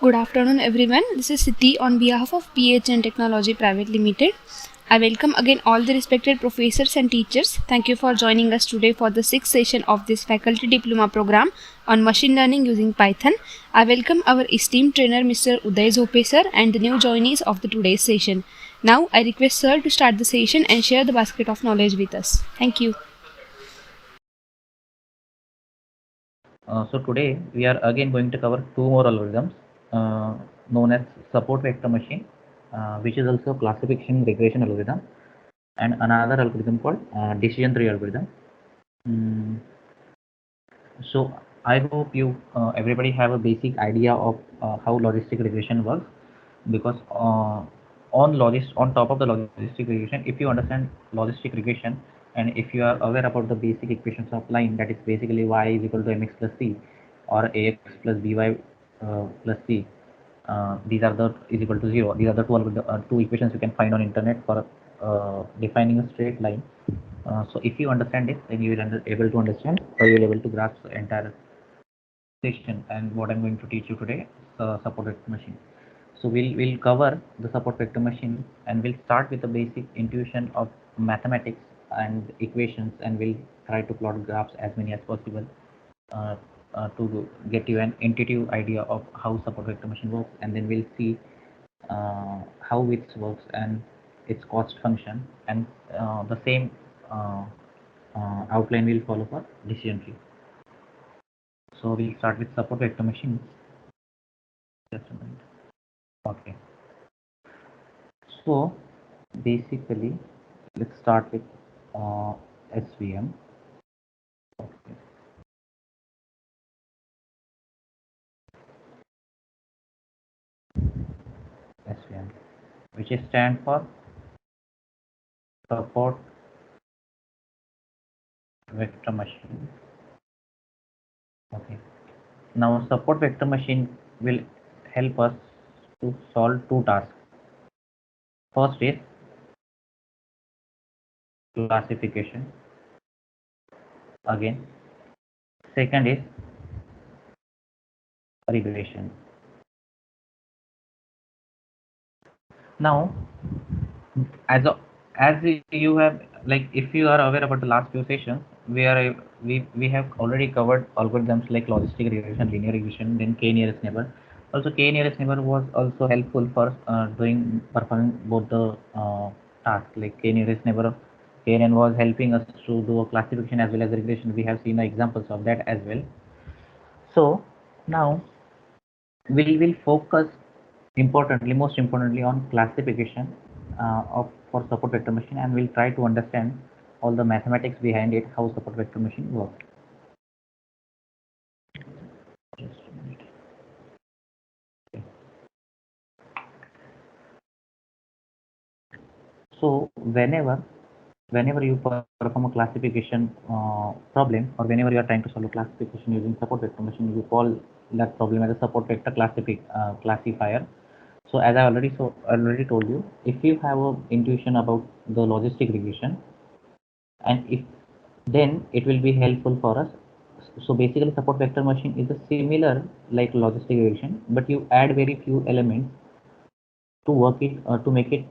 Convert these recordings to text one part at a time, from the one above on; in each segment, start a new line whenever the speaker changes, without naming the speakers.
Good afternoon, everyone. This is Siti on behalf of PHN Technology Private Limited. I welcome again all the respected professors and teachers. Thank you for joining us today for the sixth session of this faculty diploma program on machine learning using Python. I welcome our esteemed trainer Mr. Uday Zope sir and the new joinees of the today's session. Now I request sir to start the session and share the basket of knowledge with us. Thank you.
So today we are again going to cover two more algorithms known as support vector machine, which is also classification regression algorithm, and another algorithm called decision tree algorithm. Mm, so I hope you everybody have a basic idea of how logistic regression works, because on top of the logistic regression, if you understand logistic regression and if you are aware about the basic equations of line, that is basically y is equal to mx plus c or ax plus by plus c, these are the is equal to 0. These are the two equations you can find on internet for defining a straight line. So if you understand it, then you will able to understand, or you will able to grasp the entire session. And what I'm going to teach you today, support vector machine. So we'll cover the support vector machine, and we'll start with the basic intuition of mathematics and equations, and we'll try to plot graphs as many as possible uh, to get you an intuitive idea of how support vector machine works, and then we'll see how it works and its cost function, and the same uh, outline will follow for decision tree. So we'll start with support vector machine. Just a minute. Okay. So basically, let's start with SVM. Okay. SVM, which is stand for support vector machine. Okay. Now support vector machine will help us to solve two tasks. First is classification. Again, second is regression. Now, as a, as you have, like, if you are aware about the last few sessions, we have already covered algorithms like logistic regression, linear regression, then k nearest neighbor. Also, k nearest neighbor was also helpful for doing performing both the tasks. Like k nearest neighbor, KNN was helping us to do a classification as well as regression. We have seen examples of that as well. So now we will focus most importantly on classification of for support vector machine, and we'll try to understand all the mathematics behind it, how support vector machine works. Just a minute. Okay. So whenever you perform a classification problem, or whenever you are trying to solve a classification using support vector machine, you call that problem as a support vector classifier. So as I already told you, if you have a intuition about the logistic regression, and if then it will be helpful for us. So basically support vector machine is a similar like logistic regression, but you add very few elements to work it to make it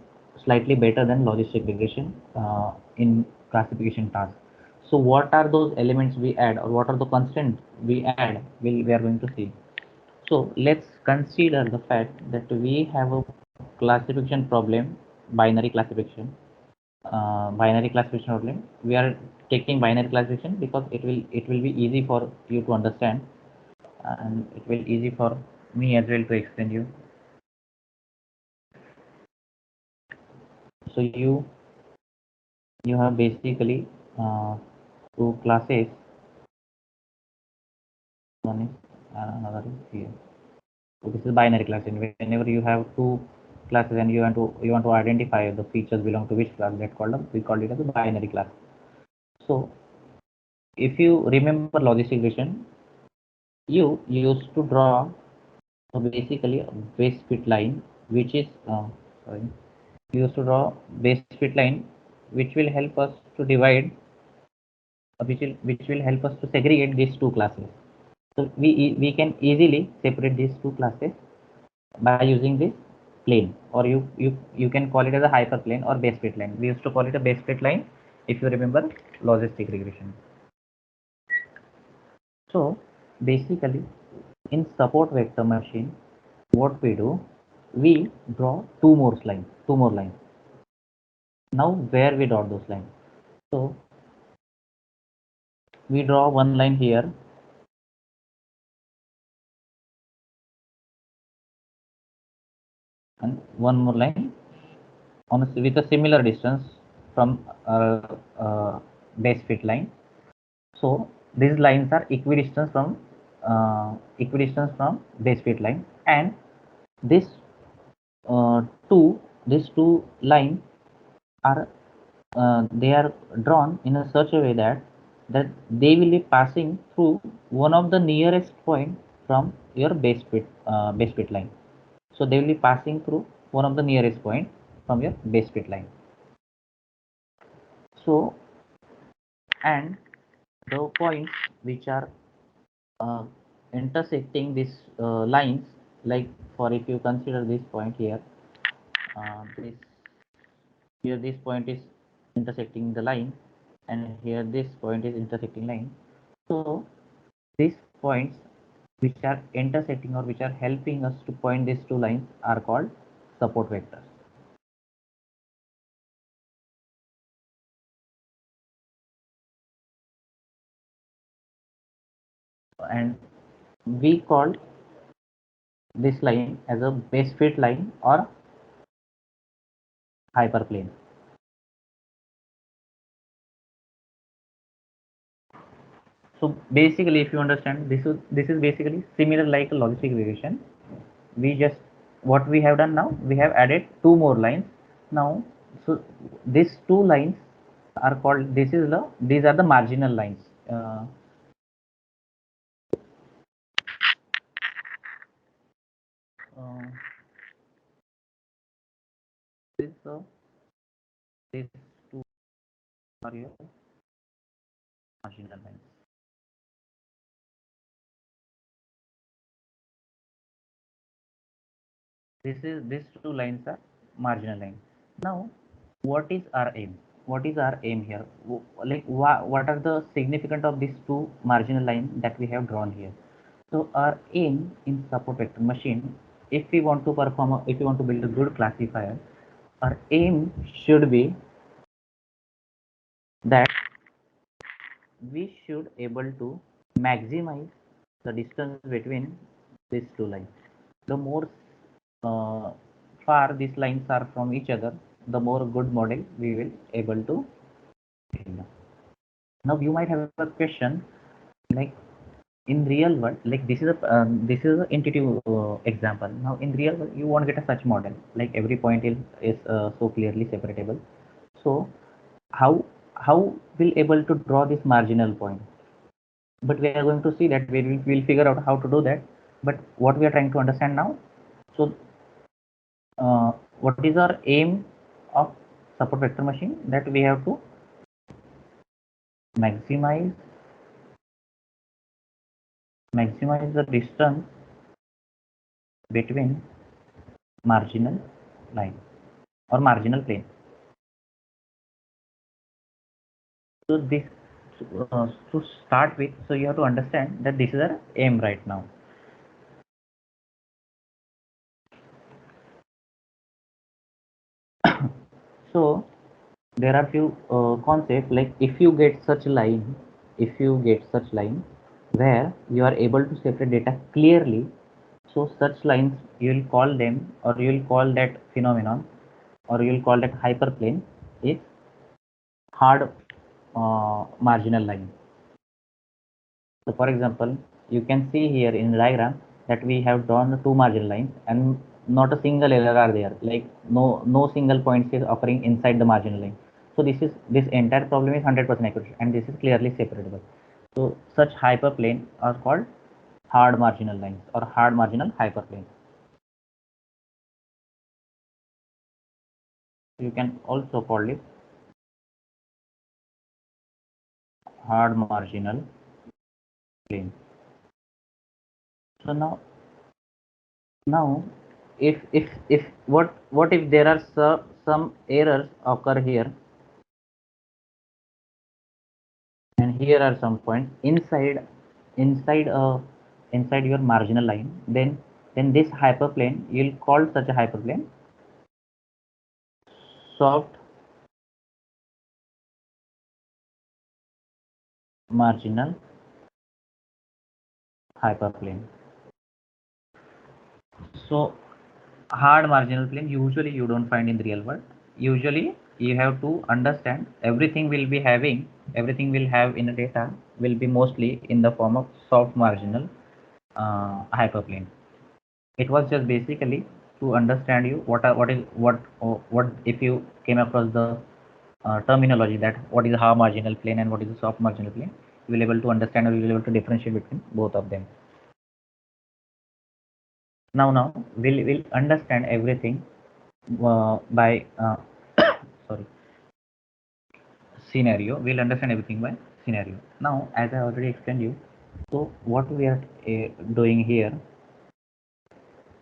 slightly better than logistic regression in classification task. So what are those elements we add, or what are the constants we add, we are going to see. So let's consider the fact that we have a classification problem, binary classification. Binary classification problem. We are taking binary classification because it will be easy for you to understand, and it will easy for me as well to explain you. So you have basically two classes. One is another is here. So this is binary class. And whenever you have two classes and you want to identify the features belong to which class, that we call it as a binary class. So if you remember logistic regression, you used to draw basically a base fit line, which is sorry, we used to draw base fit line, which will help us to divide, which will help us to segregate these two classes. So we can easily separate these two classes by using this plane, or you can call it as a hyperplane or base fit line. We used to call it a base fit line if you remember logistic regression. So basically in support vector machine, what we do, we draw two more lines. Now where we draw those lines? So we draw one line here and one more line on with a similar distance from base fit line. So these lines are equidistant from base fit line, and this uh, two these two lines are they are drawn in a such a way that they will be passing through one of the nearest point from your base fit line. So they will be passing through one of the nearest point from your base fit line. So and the points which are uh, intersecting these lines, like for if you consider this point here, this here this point is intersecting the line, and here this point is intersecting line. So these points which are intersecting or which are helping us to point these two lines are called support vectors. And we call this line as a base fit line or hyperplane. So basically, if you understand, this is basically similar like a logistic regression. We just what we have done now, we have added two more lines now. So these two lines are called, these are the marginal lines. Uh, this these two are your marginal lines. These two lines are marginal lines. Now, what is our aim? What is our aim here? Like, what are the significant of these two marginal lines that we have drawn here? So, our aim in support vector machine, if we want to if we want to build a good classifier, our aim should be that we should able to maximize the distance between these two lines. The more uh, far these lines are from each other, the more good model we will able to build. Now you might have a question, like in real world, like this is an intuitive example. Now in real world, you won't get a such model. Like every point is so clearly separatable. So how how will able to draw this marginal point? But we are going to see that we'll figure out how to do that. But what we are trying to understand now, so uh, what is our aim of support vector machine, that we have to maximize the distance between marginal line or marginal plane. So this to start with, so you have to understand that this is our aim right now. So there are few concepts, like if you get such line where you are able to separate data clearly, so such lines you will call them, or you will call that phenomenon, or you will call that hyperplane is hard marginal line. So for example, you can see here in the diagram that we have drawn the two marginal lines and not a single error are there. Like no single points is occurring inside the marginal line. So this entire problem is 100% accurate, and this is clearly separable. So such hyperplane are called hard marginal lines or hard marginal hyperplane. You can also call it hard marginal plane. So now if what if there are some errors occur here, and here are some points inside inside your marginal line, then this hyperplane, you'll call such a hyperplane soft marginal hyperplane. So hard marginal plane usually you don't find in the real world. Usually you have to understand everything will have in a data will be mostly in the form of soft marginal hyperplane. It was just basically to understand you what if you came across the terminology that what is a hard marginal plane and what is a soft marginal plane, you will able to understand, or you will able to differentiate between both of them. Now we'll understand everything by sorry scenario. We'll understand everything by scenario. Now, as I already explained you, so what we are doing here,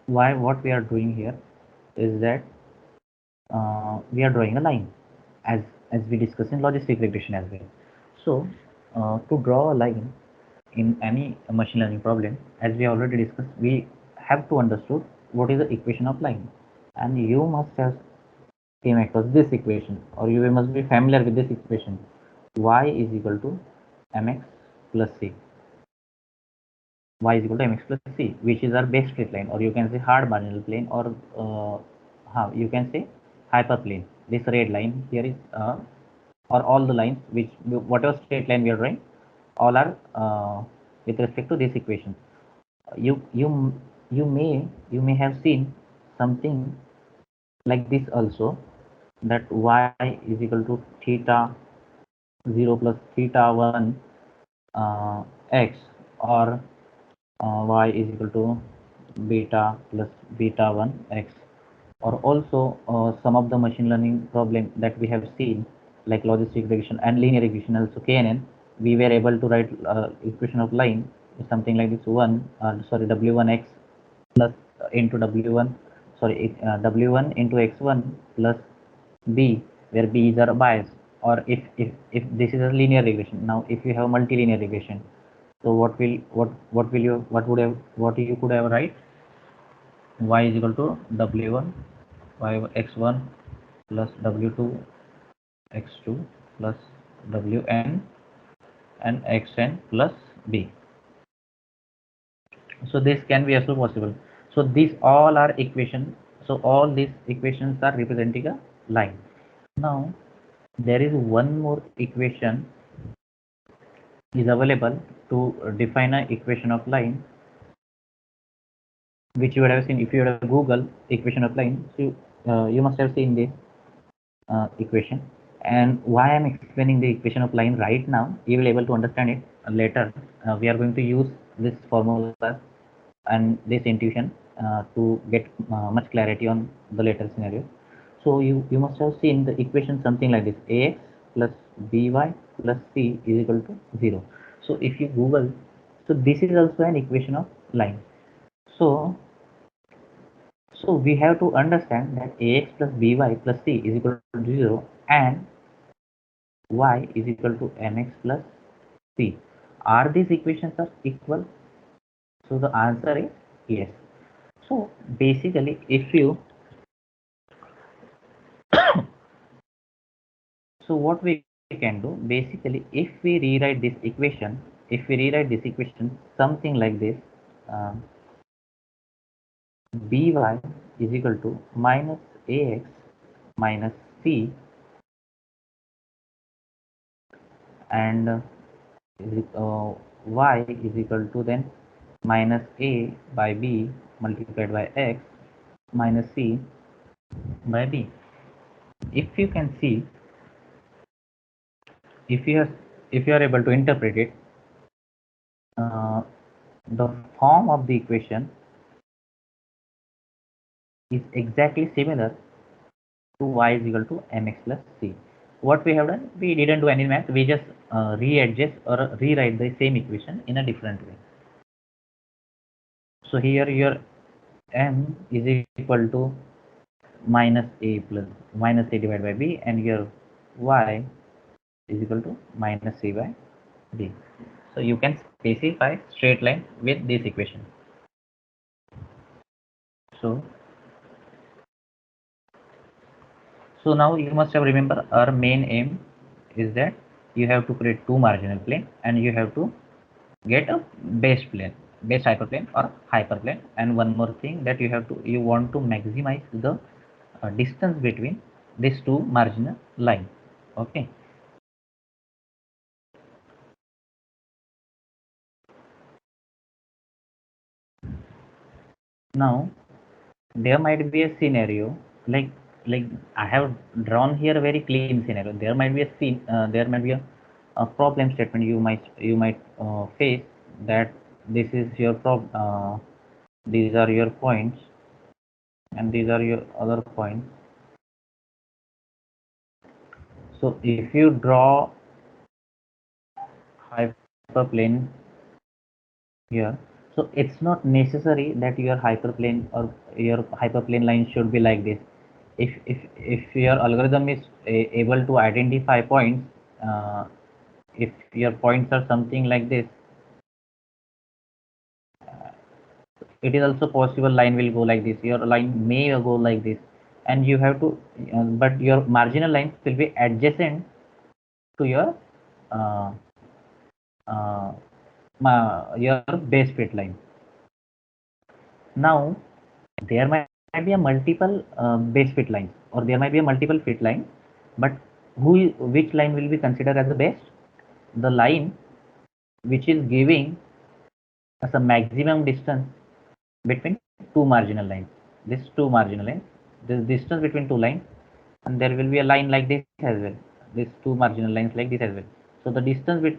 what we are doing here is that we are drawing a line, as we discussed in logistic regression as well. So to draw a line in any machine learning problem, as we already discussed, we have to understood what is the equation of line, and you must have came across this equation, or you must be familiar with this equation: y is equal to mx plus c. Y is equal to mx plus c, which is our base straight line, or you can say hard marginal plane, or you can say hyperplane. This red line here is or all the lines which whatever straight line we are drawing, all are with respect to this equation. You you you may have seen something like this also, that y is equal to theta 0 plus theta 1 x, or y is equal to beta plus beta 1 x, or also some of the machine learning problem that we have seen, like logistic regression and linear regression, also KNN, we were able to write equation of line something like this: w1x plus into w1 w1 into x1 plus b, where b is our bias. Or if this is a linear regression, now if you have multilinear regression, so what would have, what you could have write: y is equal to w1 x1 plus w2 x2 plus wn and xn plus b. So this can be also possible. So these all are equation. So all these equations are representing a line. Now there is one more equation is available to define an equation of line, which you would have seen if you would have Google equation of line. So you must have seen this equation. And why I'm explaining the equation of line right now, you will able to understand it later. We are going to use this formula and this intuition to get much clarity on the later scenario. So you must have seen the equation something like this: ax plus by plus c is equal to 0. So if you Google, so this is also an equation of line. So we have to understand that ax plus by plus c is equal to 0, and y is equal to mx plus c. Are these equations are equal? So the answer is yes. So basically, if you so what we can do, basically, if we rewrite this equation something like this: by is equal to minus ax minus c, and y is equal to then minus a by b multiplied by x minus c by b. If you can see, if you are able to interpret it, uh, the form of the equation is exactly similar to y is equal to mx plus c. What we have done, we didn't do any math, we just readjust or rewrite the same equation in a different way. So here m is equal to minus a plus minus a divided by b, and your y is equal to minus c by d. So you can specify straight line with this equation. So now you must have remember our main aim is that you have to create two marginal plane and you have to get a base plane, base hyperplane or hyperplane. And one more thing, that you want to maximize the distance between these two marginal lines. Okay. Now there might be a scenario like like I have drawn here a very clean scenario. There might be a there might be a problem statement you might face, that this is your these are your points and these are your other points. So if you draw hyperplane here, so it's not necessary that your hyperplane or your hyperplane line should be like this. If your algorithm is able to identify points, if your points are something like this, it is also possible line will go like this, your line may go like this, and you have to but your marginal lines will be adjacent to uh, uh, your base fit line. Now there might be a multiple base fit lines, or there might be a multiple fit line, but which line will be considered as the best? The line which is giving us a maximum distance between two marginal lines. These two marginal lines, this distance between two lines, and there will be a line like this as well. These two marginal lines like this as well. So the distance with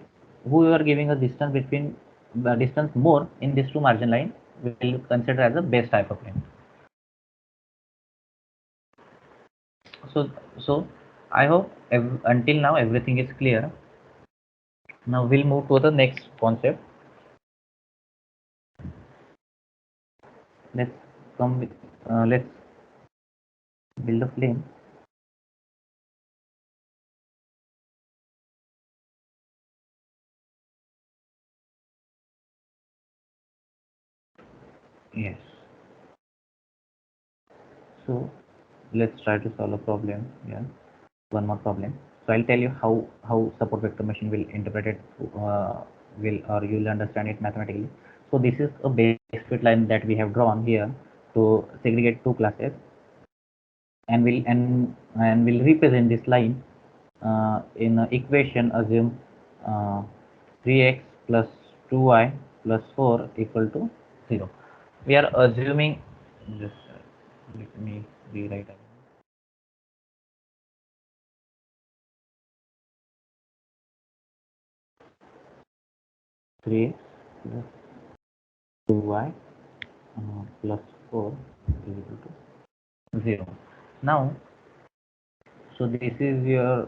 whoever giving a distance between the distance more in these two marginal lines will consider as the best hyperplane. So I hope until now everything is clear. Now we'll move to the next concept. Let's come with let's build a plane. Yes. So let's try to solve a problem. Yeah, one more problem. So I'll tell you how support vector machine will interpret it, will or you'll understand it mathematically. So this is a base fit line that we have drawn here to segregate two classes, and will represent this line in an equation. Assume 3x plus 2y plus 4 equal to 0. We are assuming, just let me rewrite again. 3x plus 2y plus 4 is equal to 0. Now, so this is your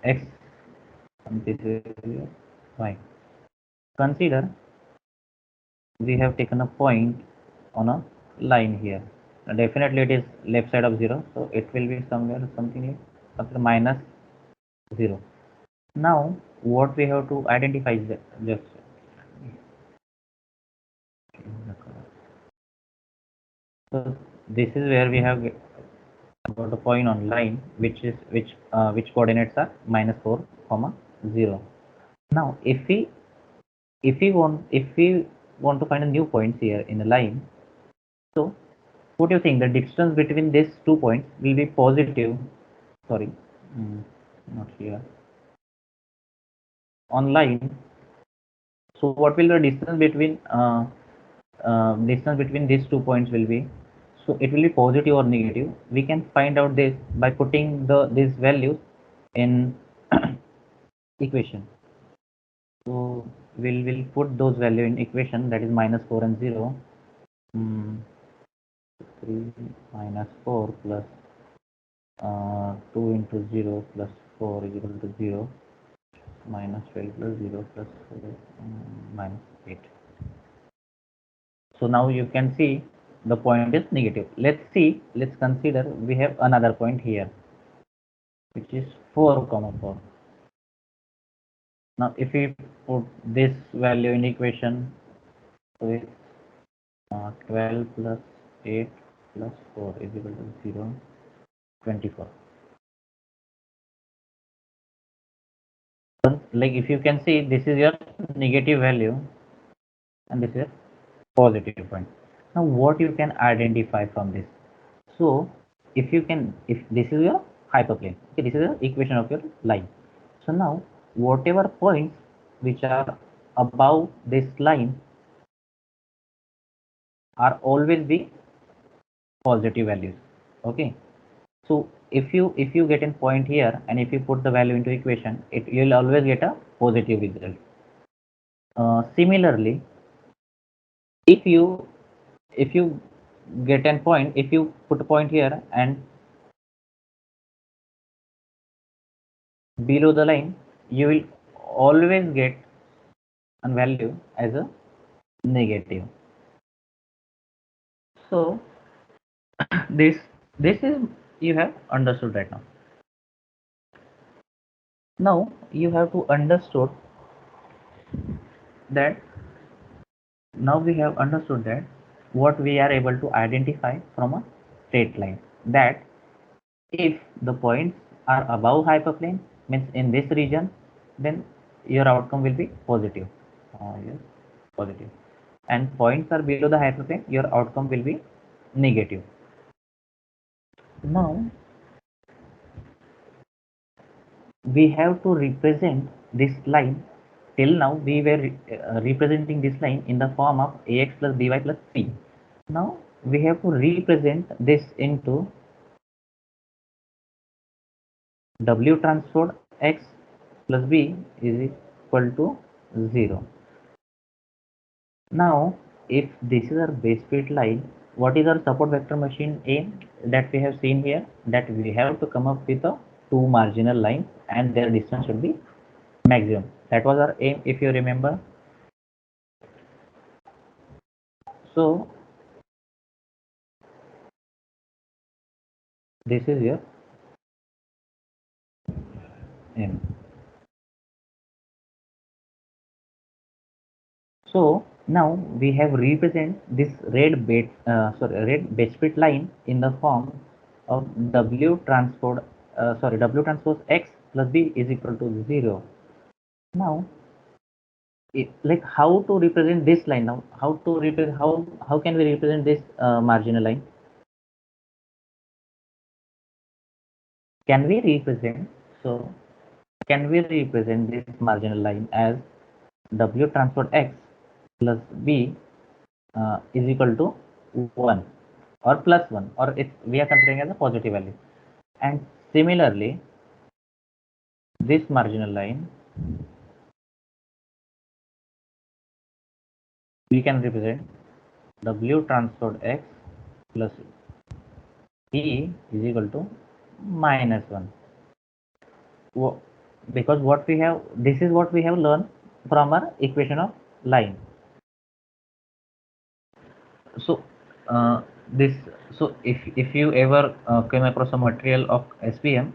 x and this is your y. Consider we have taken a point on a line here. Definitely it is left side of 0, so it will be somewhere something like after minus 0. Now what we have to identify is that just so this is where we have got a point on line which coordinates are minus 4 comma 0. Now if we want to find a new points here in the line, so what do you think the distance between these 2 points will be positive? Sorry, mm, not here on line. So what will the distance between these 2 points will be? So it will be positive or negative. We can find out this by putting these values in equation. So we'll put those value in equation, that is minus 4 and 0. Mm, 3 minus 4 plus 2 into 0 plus 4 is equal to 0, minus 12 plus 0 plus 4 minus 8. So now you can see the point is negative. Let's consider we have another point here, which is 4 comma 4. Now if we put this value in equation, so it's 12 plus 8 plus 4 is equal to 0, 24. Like if you can see, this is your negative value and this is a positive point. Now what you can identify from this? So if you can, if this is your hyperplane, okay, this is the equation of your line. So now whatever points which are above this line are always be positive values. Okay, so if you get a point here and if you put the value into equation, it you'll always get a positive result. Similarly, if you get an point, if you put a point here and below the line, you will always get a value as a negative. So this this is you have understood right now. Now you have to understood that now we have understood that what we are able to identify from a straight line, that if the points are above hyperplane, means in this region, then your outcome will be positive. Yes, positive. And points are below the hyperplane, your outcome will be negative. Now we have to represent this line. Till now we were representing this line in the form of ax plus by plus c. Now we have to represent this into w transpose x plus b is equal to 0. Now if this is our base fit line, what is our support vector machine aim that we have seen here? That we have to come up with a two marginal lines and their distance should be maximum. That was our aim, if you remember. So this is your aim. So now we have represent this red base fit line in the form of w transpose x plus b is equal to 0. Now like how to represent this line? Now how to represent, how can we represent this marginal line? Can we represent, so can we represent this marginal line as w transpose x plus b is equal to 1 or plus 1, or if we are considering as a positive value? And similarly, this marginal line we can represent w transpose x plus b is equal to minus 1. Because what we have, this is what we have learned from our equation of line. So this, so if you ever came across a material of SPM,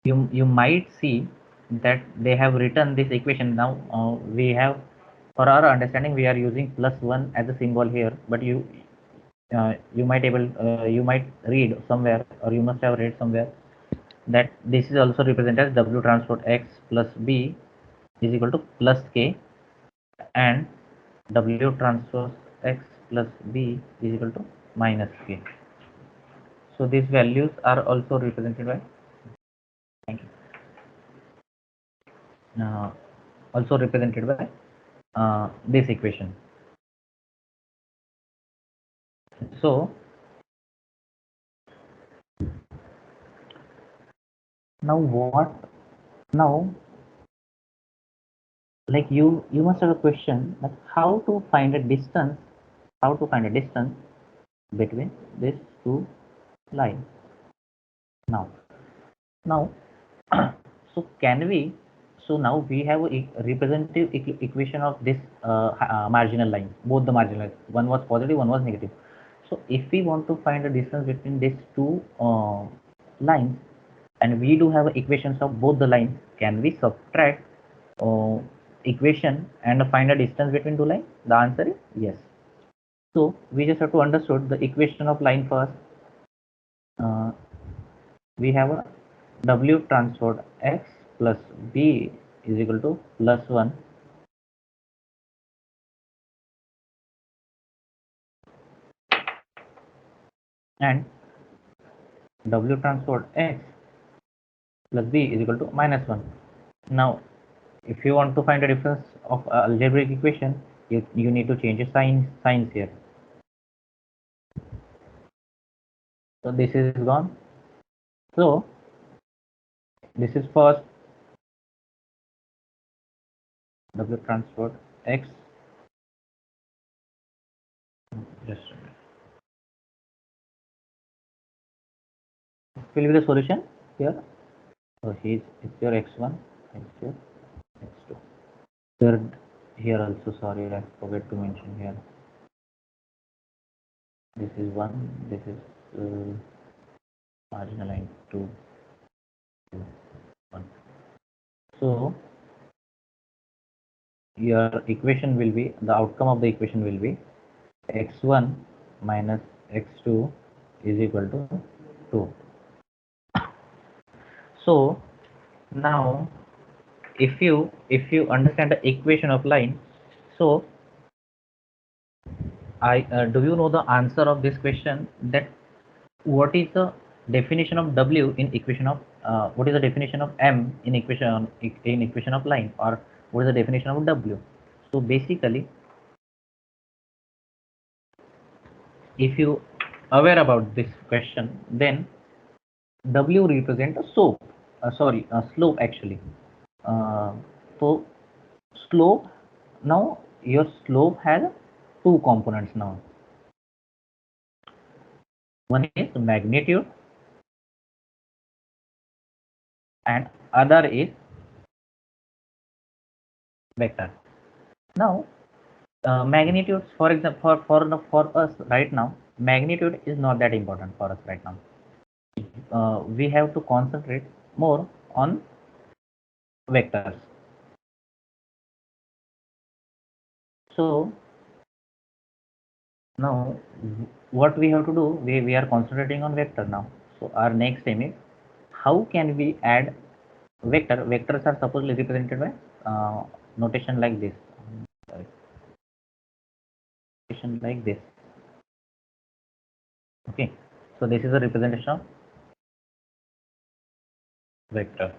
you might see that they have written this equation. Now we have, for our understanding, we are using plus 1 as a symbol here, but you might read somewhere, or you must have read somewhere, that this is also represented as w transpose x plus b is equal to plus k, and w transpose x plus b is equal to minus k. So these values are also represented by, thank you, also represented by this equation. So now what, now like you must have a question that how to find a distance, how to find a distance between these two lines. Now so can we, so now we have a representative equation of this marginal line, both the marginal lines, one was positive, one was negative. So if we want to find the distance between these two lines, and we do have equations of both the lines, can we subtract equation and find a distance between two lines? The answer is yes. So we just have to understand the equation of line first. We have a W transport x plus b is equal to plus 1, and W transport x plus b is equal to minus 1. Now if you want to find the difference of algebraic equation, you need to change the signs here. So this is gone. So this is first W transport x, just a minute, will be the solution here. So it's your x1, it's your x2. Third here also, sorry, I forgot to mention here. This is 1, this is marginal line 2, 1. So your equation will be, the outcome of the equation will be x1 minus x2 is equal to 2. So now if you understand the equation of line, so I do you know the answer of this question, that what is the definition of W in equation of what is the definition of M in equation of line, or what is the definition of W? So basically, if you aware about this question, then W represent a slope, slope actually. Uh, so slope, now your slope has two components now. One is magnitude and other is vector. Now magnitudes, for example, for us right now, magnitude is not that important for us right now. We have to concentrate more on vectors. So now what we have to do, we are concentrating on vector now. So our next aim is, how can we add vector? Vectors are supposedly represented by notation like this. Sorry, notation like this. Okay, so this is a representation of vector.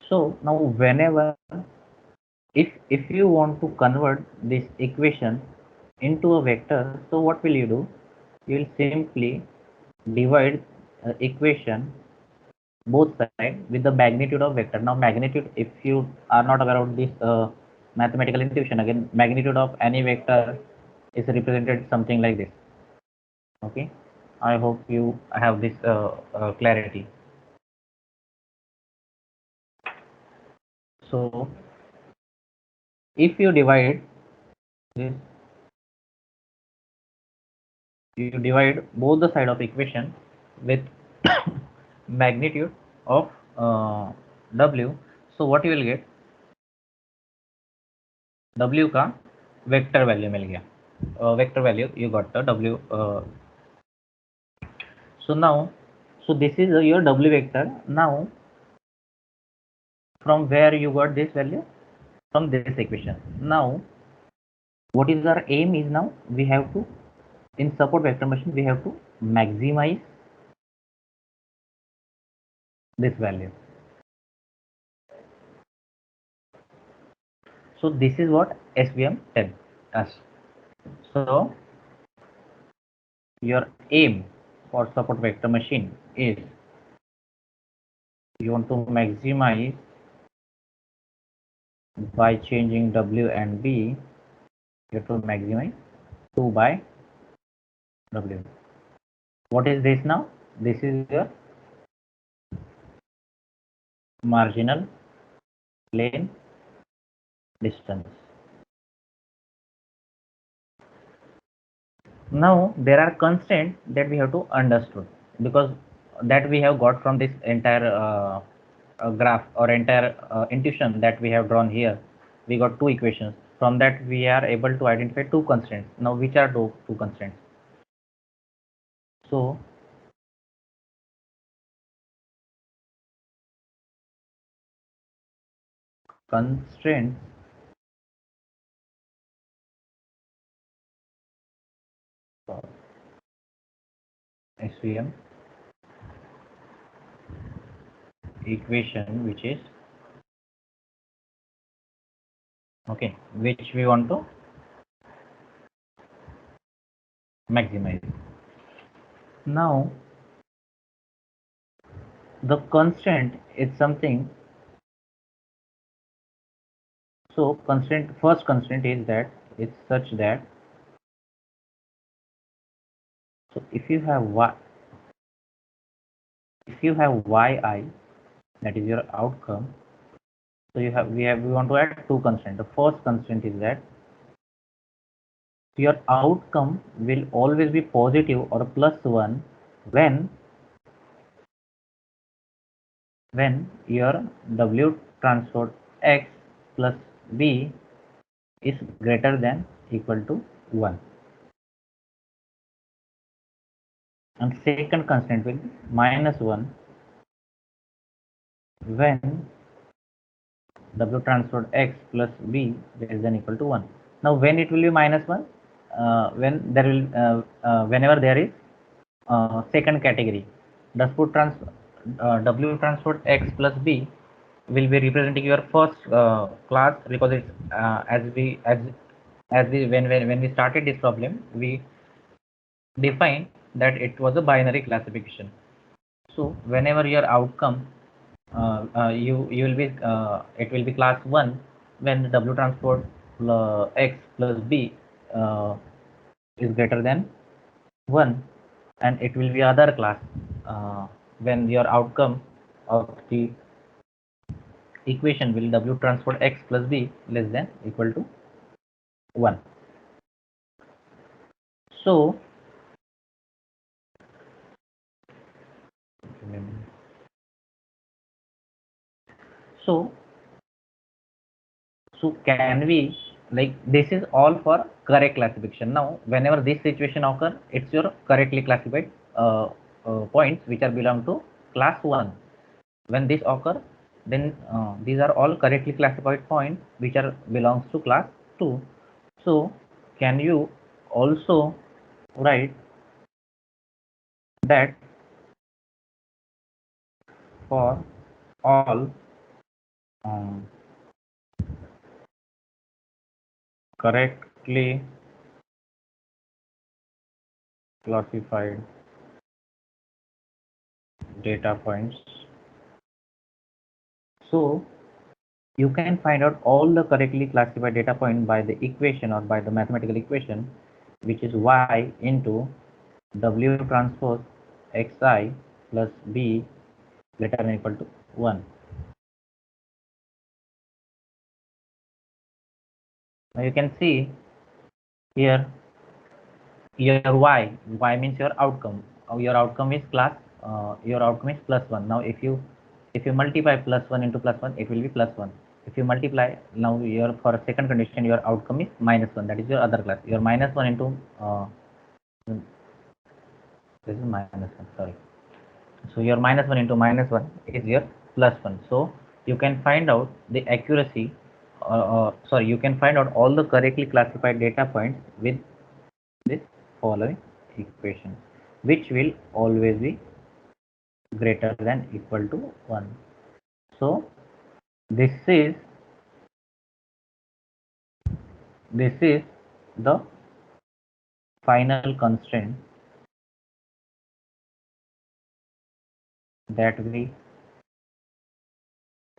So now whenever, if you want to convert this equation into a vector, so what will you do? You will simply divide equation both sides with the magnitude of vector. Now magnitude, if you are not aware of this mathematical intuition, again, magnitude of any vector is represented something like this. Okay, I hope you have this clarity. So if you divide this, you divide both the side of equation with magnitude of W, so what you will get, W का vector value मिल गया, vector value you got the W. So now, so this is your W vector. Now from where you got this value? From this equation. Now what is our aim is, now we have to, in support vector machine, we have to maximize this value. So this is what SVM tells us. So your aim for support vector machine is, you want to maximize by changing W and B, you have to maximize 2 by W. What is this now? This is your marginal plane distance. Now there are constraints that we have to understood, because that we have got from this entire graph or entire intuition that we have drawn here. We got two equations. From that we are able to identify two constraints. Now which are those two constraints? So constraints for SVM equation, which is okay, which we want to maximize. Now the constraint is something. So constraint, first constraint is that it's such that, so if you have y, if you have yi, that is your outcome. So we want to add two constraints. The first constraint is that your outcome will always be positive or plus one when your w transport x plus b is greater than equal to 1. And second constraint will be minus 1 when w transport x plus b less than equal to 1. Now when it will be minus 1, when there will whenever there is second category, does put w transport x plus b will be representing your first class, because it's as we when we started this problem, we defined that it was a binary classification. So whenever your outcome you will be it will be class 1 when the w transport x plus b uh, is greater than 1, and it will be other class when your outcome of the equation will w transport x plus b less than equal to 1. So so So can we, like, this is all for correct classification. Now whenever this situation occur, it's your correctly classified points which are belong to class 1. When this occur, then these are all correctly classified points which are belongs to class 2. So can you also write that for all um, correctly classified data points, so you can find out all the correctly classified data point by the equation or by the mathematical equation, which is y into w transpose xi plus b greater than equal to 1. Now you can see here your y means your outcome. Your outcome is class, your outcome is plus 1. Now if you multiply plus 1 into plus 1, it will be plus 1. If you multiply, now your for second condition, your outcome is minus 1, that is your other class. Your minus 1 into this is minus 1, sorry. So your minus 1 into minus 1 is your plus 1. So you can find out the accuracy, sorry, you can find out all the correctly classified data points with this following equation, which will always be greater than equal to 1. So this is the final constraint that we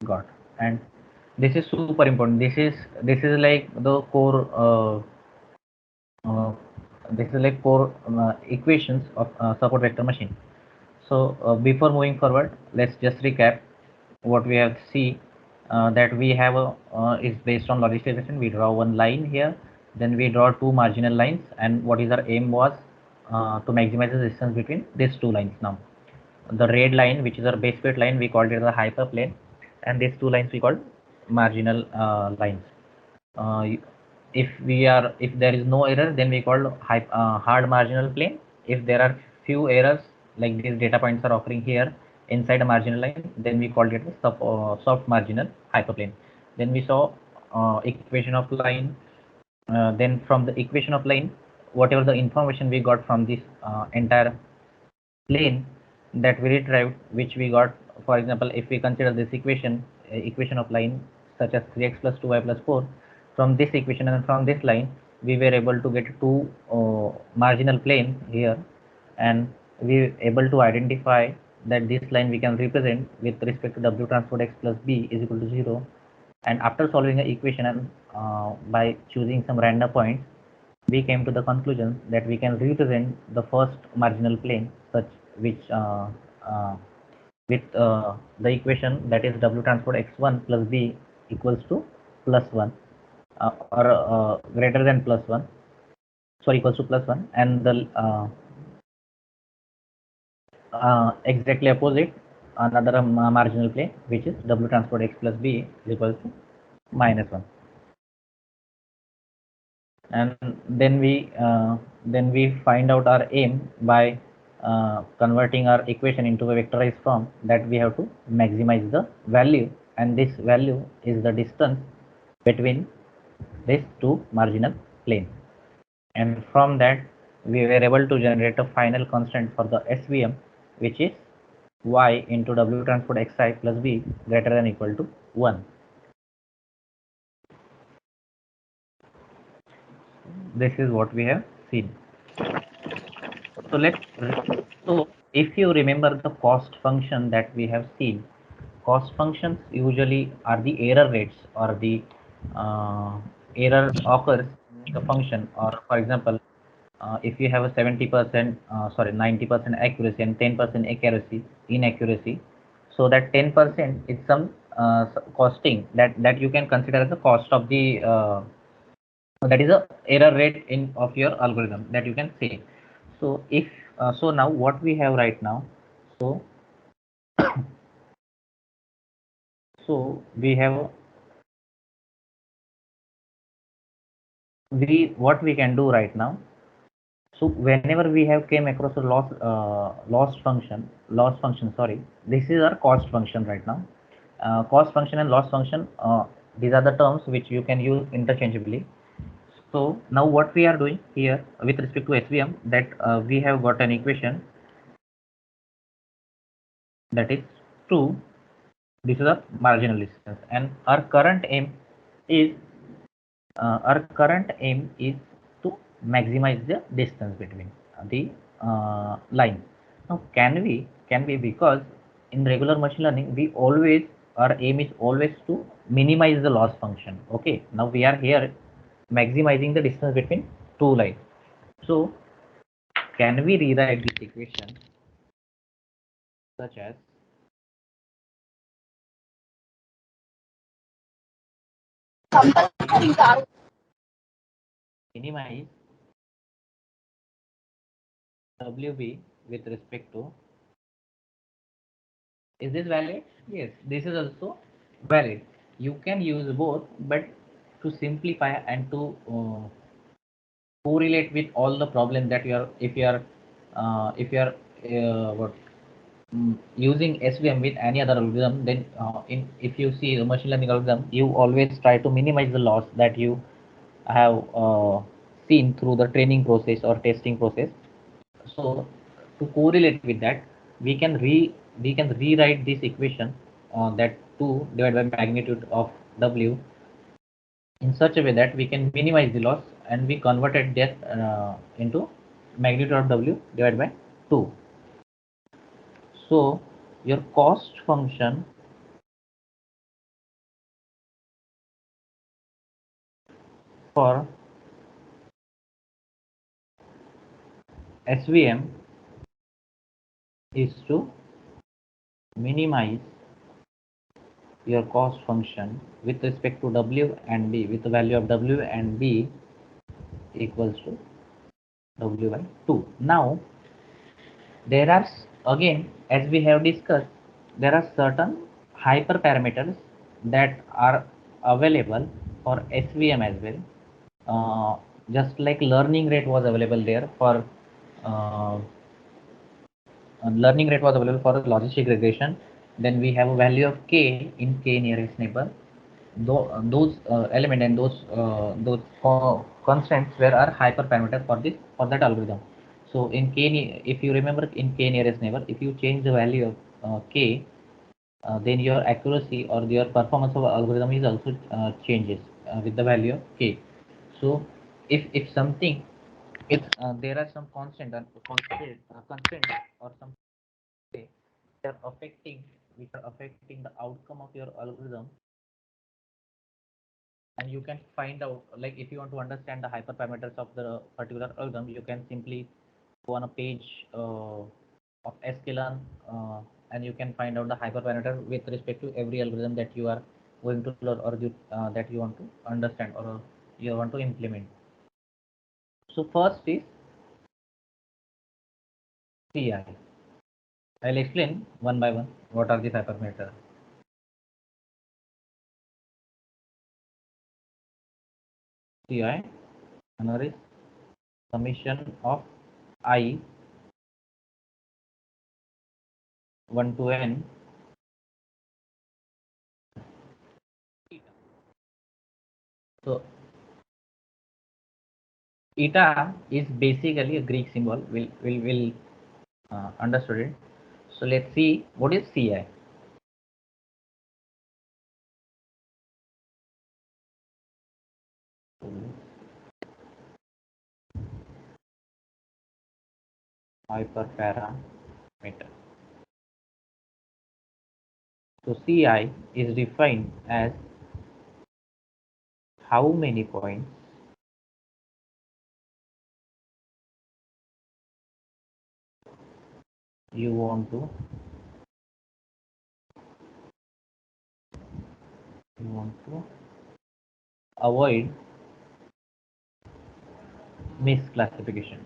got. And this is super important. This is like the core uh, this is like core equations of support vector machine. So before moving forward, let's just recap what we have see, that we have a is based on logistic regression. We draw one line here, then we draw two marginal lines, and what is our aim was to maximize the distance between these two lines. Now the red line, which is our base fit line, we called it the hyperplane, and these two lines we called marginal lines. uh, if there is no error, then we call hard marginal plane. If there are few errors, like these data points are occurring here inside a marginal line, then we called it the soft marginal hyperplane. Then we saw equation of line. Then from the equation of line, whatever the information we got from this entire plane, that we retrieved, which we got, for example, if we consider this equation of line, such as 3x plus 2y plus 4, from this equation and from this line we were able to get two marginal plane here, and we were able to identify that this line we can represent with respect to w transport x plus b is equal to 0. And after solving the equation and by choosing some random points, we came to the conclusion that we can represent the first marginal plane such which uh, with the equation, that is w transport x1 plus b equals to plus 1 or greater than plus 1, sorry, equals to plus 1, and the exactly opposite another marginal plane, which is w transport x plus b is equals to minus 1. And then we find out our aim by converting our equation into a vectorized form, that we have to maximize the value, and this value is the distance between these two marginal planes. And from that we were able to generate a final constant for the SVM, which is y into w transport xi plus b greater than equal to 1. This is what we have seen. So if you remember the cost function that we have seen, cost functions usually are the error rates, or the error occurs in the function. Or for example, if you have a 70% 90% accuracy and 10% accuracy inaccuracy, so that 10% is some costing that you can consider as the cost of the that is a error rate in of your algorithm, that you can say. So if so now what we have right now, so we have, we what we can do right now. So whenever we have came across a loss function, sorry, this is our cost function right now. Cost function and loss function, these are the terms which you can use interchangeably. So now what we are doing here with respect to SVM, that we have got an equation that is 2. This is a marginal distance, and our current aim is to maximize the distance between the line. Now can we because in regular machine learning we always, our aim is always to minimize the loss function. Okay, now we are here maximizing the distance between two lines. So can we rewrite this equation such as minimize WB with respect to, is this valid? Yes, this is also valid. You can use both, but to simplify and to correlate with all the problems that you are, if you are what using SVM with any other algorithm, then in if you see the machine learning algorithm, you always try to minimize the loss that you have seen through the training process or testing process. So to correlate with that, we can rewrite this equation, that 2 divided by magnitude of W, in such a way that we can minimize the loss, and we converted that into magnitude of W divided by 2. So your cost function for SVM is to minimize your cost function with respect to W and B, with the value of W and B equals to W by 2. Now there are again, as we have discussed, there are certain hyperparameters that are available for SVM as well. Just like learning rate was available there for uh, learning rate was available for logistic regression. Then we have a value of k in k nearest neighbor. Those element and those constants were are hyperparameters for this for that algorithm. So in if you remember in k nearest neighbor, if you change the value of k, then your accuracy or your performance of algorithm is also changes with the value of k. So if something, if there are some constant or some way which are affecting the outcome of your algorithm, and you can find out, like if you want to understand the hyperparameters of the particular algorithm, you can simply go on a page of sklearn, and you can find out the hyperparameter with respect to every algorithm that you are going to learn, or that you want to understand, or you want to implement. So first is ci. I'll explain one by one what are these hyperparameters. Ci, another is summation of I 1 to n. So eta is basically a Greek symbol. We'll understood it. So let's see what is ci. Hyperparameter. So ci is defined as how many points you want to avoid misclassification.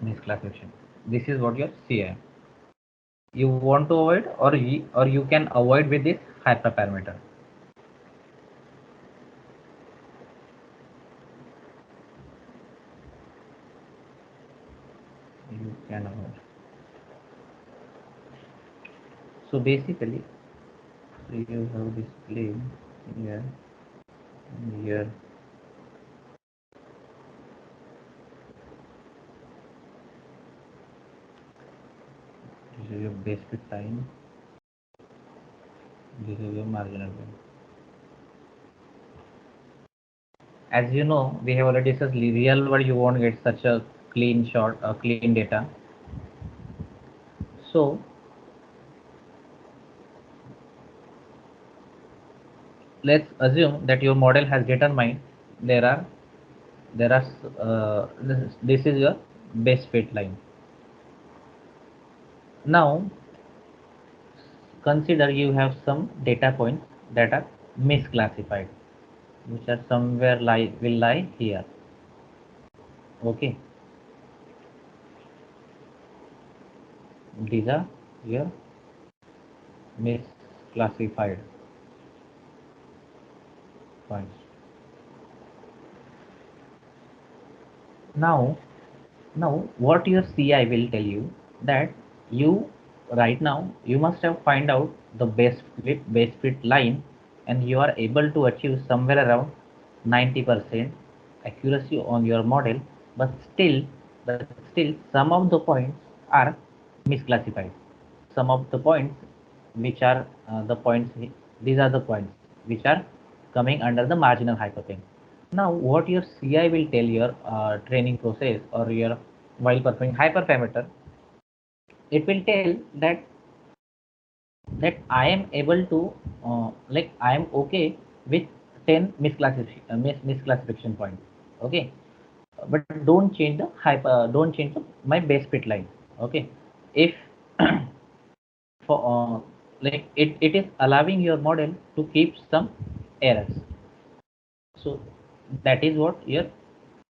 Misclassification. This is what your ci. You want to avoid, or you can avoid with this hyperparameter. You can avoid. So basically, you have this plane here, and here. This is your base fit line. This is your marginal line. As you know, we have already discussed real world. You won't get such a clean shot, clean data. So let's assume that your model has determined this is your best fit line. Now consider you have some data points that are misclassified, which are somewhere will lie here. Okay, these are your misclassified points. Now what your ci will tell you, that you right now you must have find out the best fit line, and you are able to achieve somewhere around 90% accuracy on your model, but still some of the points are misclassified. Some of the points which are the points these are the points which are coming under the marginal hyperparameter. Now what your ci will tell your training process, or your while performing hyperparameter, it will tell that I am able to like I am okay with 10 misclassification points. Okay, but don't change the my base fit line. Okay, if for like it is allowing your model to keep some errors. So that is what your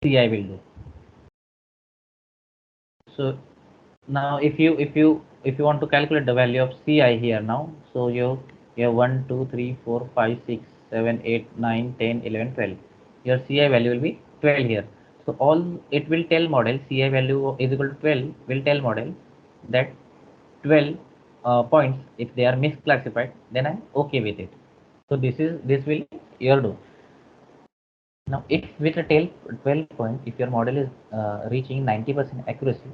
CI will do. So now if you want to calculate the value of CI here now, so you have 1 2 3 4 5 6 7 8 9 10 11 12. Your CI value will be 12 here. So all it will tell model CI value is equal to 12 will tell model that 12 points, if they are misclassified, then I'm okay with it. So this will your do. Now if with a 12 point, if your model is reaching 90% accuracy,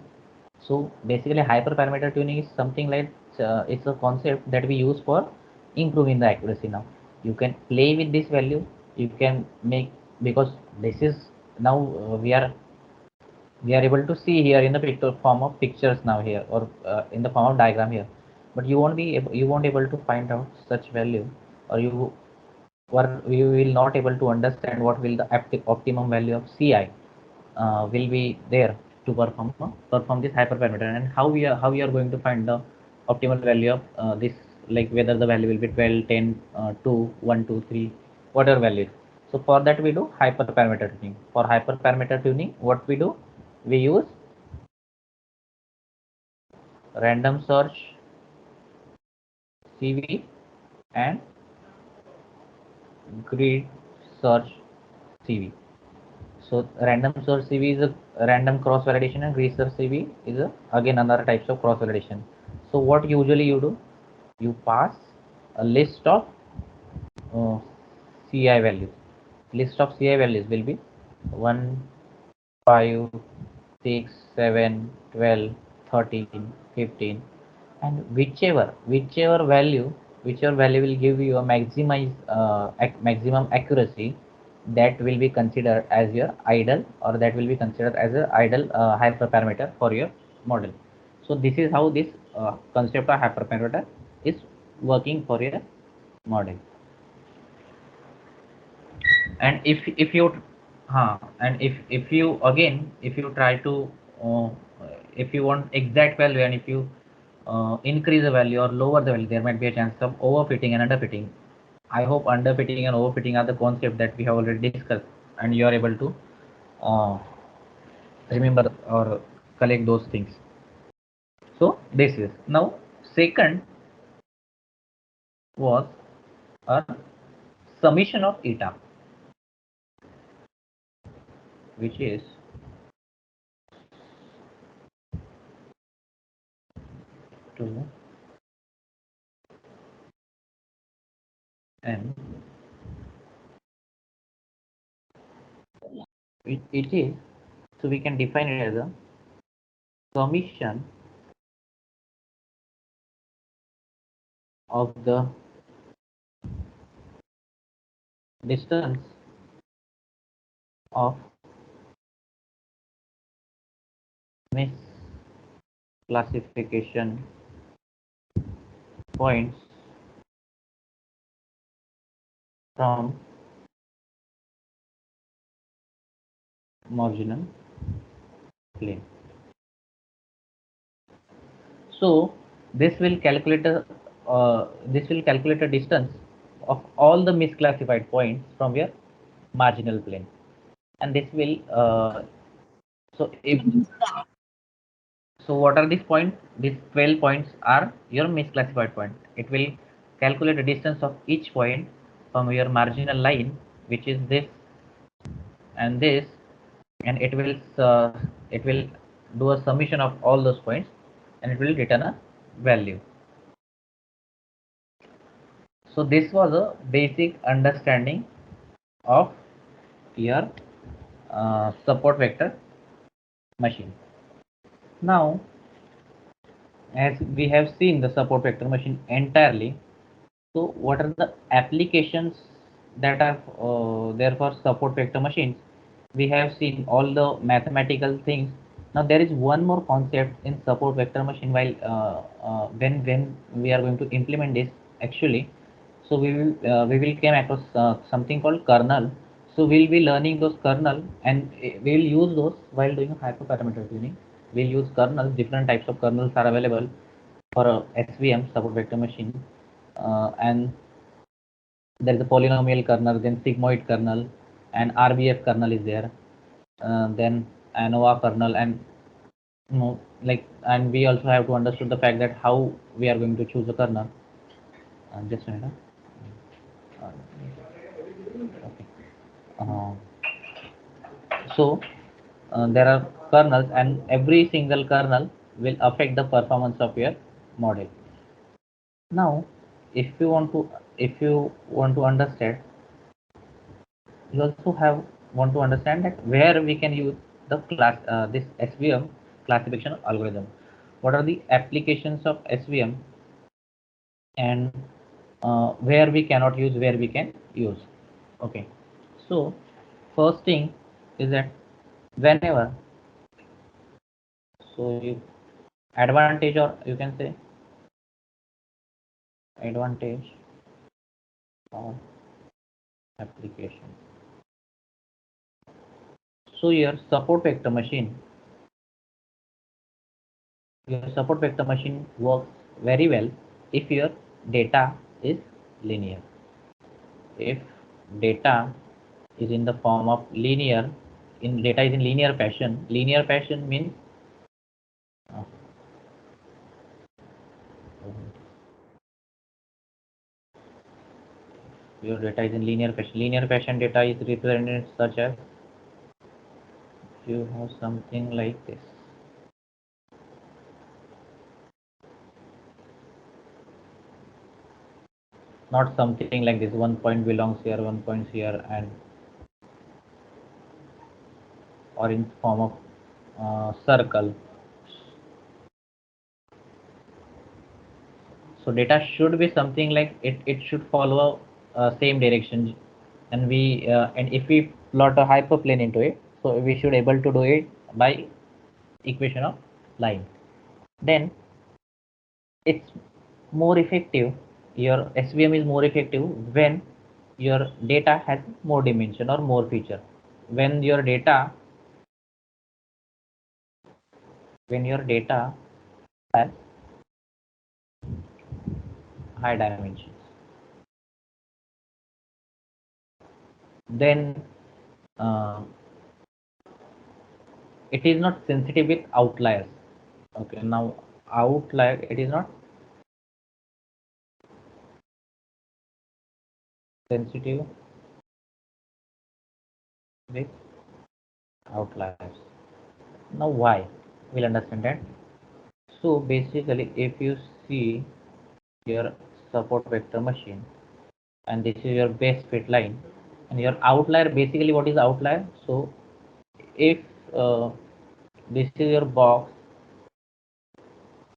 so basically hyperparameter tuning is something like it's a concept that we use for improving the accuracy. Now you can play with this value, you can make, because this is now we are able to see here in the picture form of pictures now here, or in the form of diagram here, but you won't able to find out such value, or you will not able to understand what will the optimum value of CI will be there to perform this hyperparameter, and how we are going to find the optimal value of this, like whether the value will be 12 10 2 1 2 3 whatever value. So for that we do hyperparameter tuning. For hyperparameter tuning, what we do, we use random search CV and grid search CV. So random search CV is a random cross validation, and grid search CV is again another types of cross validation. So what usually you do, you pass a list of uh, CI values. List of CI values will be 1, 5, 6, 7, 12, 13, 15, and whichever value will give you a maximum accuracy, that will be considered as your idle, or that will be considered as a idle hyperparameter for your model. So this is how this concept of hyperparameter is working for your model. And if you and if you again, if you try to uh, if you want exact value, and if you increase the value or lower the value, there might be a chance of overfitting and underfitting. I hope underfitting and overfitting are the concept that we have already discussed, and you are able to uh, remember or collect those things. So this is now second was a summation of eta, which is 2 n. It is, so we can define it as a summation of the distance of misclassification points from marginal plane. So this will calculate a distance of all the misclassified points from your marginal plane, and this will so if so what are these points? These 12 points are your misclassified point. It will calculate the distance of each point from your marginal line, which is this and this, and it will do a summation of all those points, and it will return a value. So this was a basic understanding of your support vector machine. Now, as we have seen the support vector machine entirely, so what are the applications that are there for support vector machines? We have seen all the mathematical things. Now there is one more concept in support vector machine, while when we are going to implement this actually. So we will came across something called kernel. So we'll be learning those kernel, and we'll use those while doing hyperparameter tuning. We'll use kernels. Different types of kernels are available. for a SVM support vector machine, and there is a polynomial kernel, then sigmoid kernel, and RBF kernel is there, then ANOVA kernel, and like, and we also have to understand the fact that how we are going to choose a kernel. Just a minute. Okay. Uh, so there are kernels, and every single kernel will affect the performance of your model. Now, if you want to understand, you also have want to understand that where we can use the class this SVM classification algorithm. What are the applications of SVM, and where we cannot use, where we can use. Okay. So first thing is that whenever, so you advantage, or you can say advantage of application. So your support vector machine works very well if your data is linear. If data is in the form of linear, in data is in linear fashion means uh, your data is in linear fashion. Linear fashion data is represented such as, you have something like this. Not something like this. One point belongs here, one point here, and or in form of circle. So data should be something like it should follow same direction, and if we plot a hyperplane into it, so we should able to do it by equation of line. Then it's more effective. Your SVM is more effective when your data has more dimension or more feature. When your data when your data has high dimensions, then uh, it is not sensitive with outliers. Okay, now outlier, it is not sensitive with outliers. Now why? We'll understand that. So basically, if you see your support vector machine, and this is your base fit line, and your outlier, basically what is outlier? So if uh, this is your box,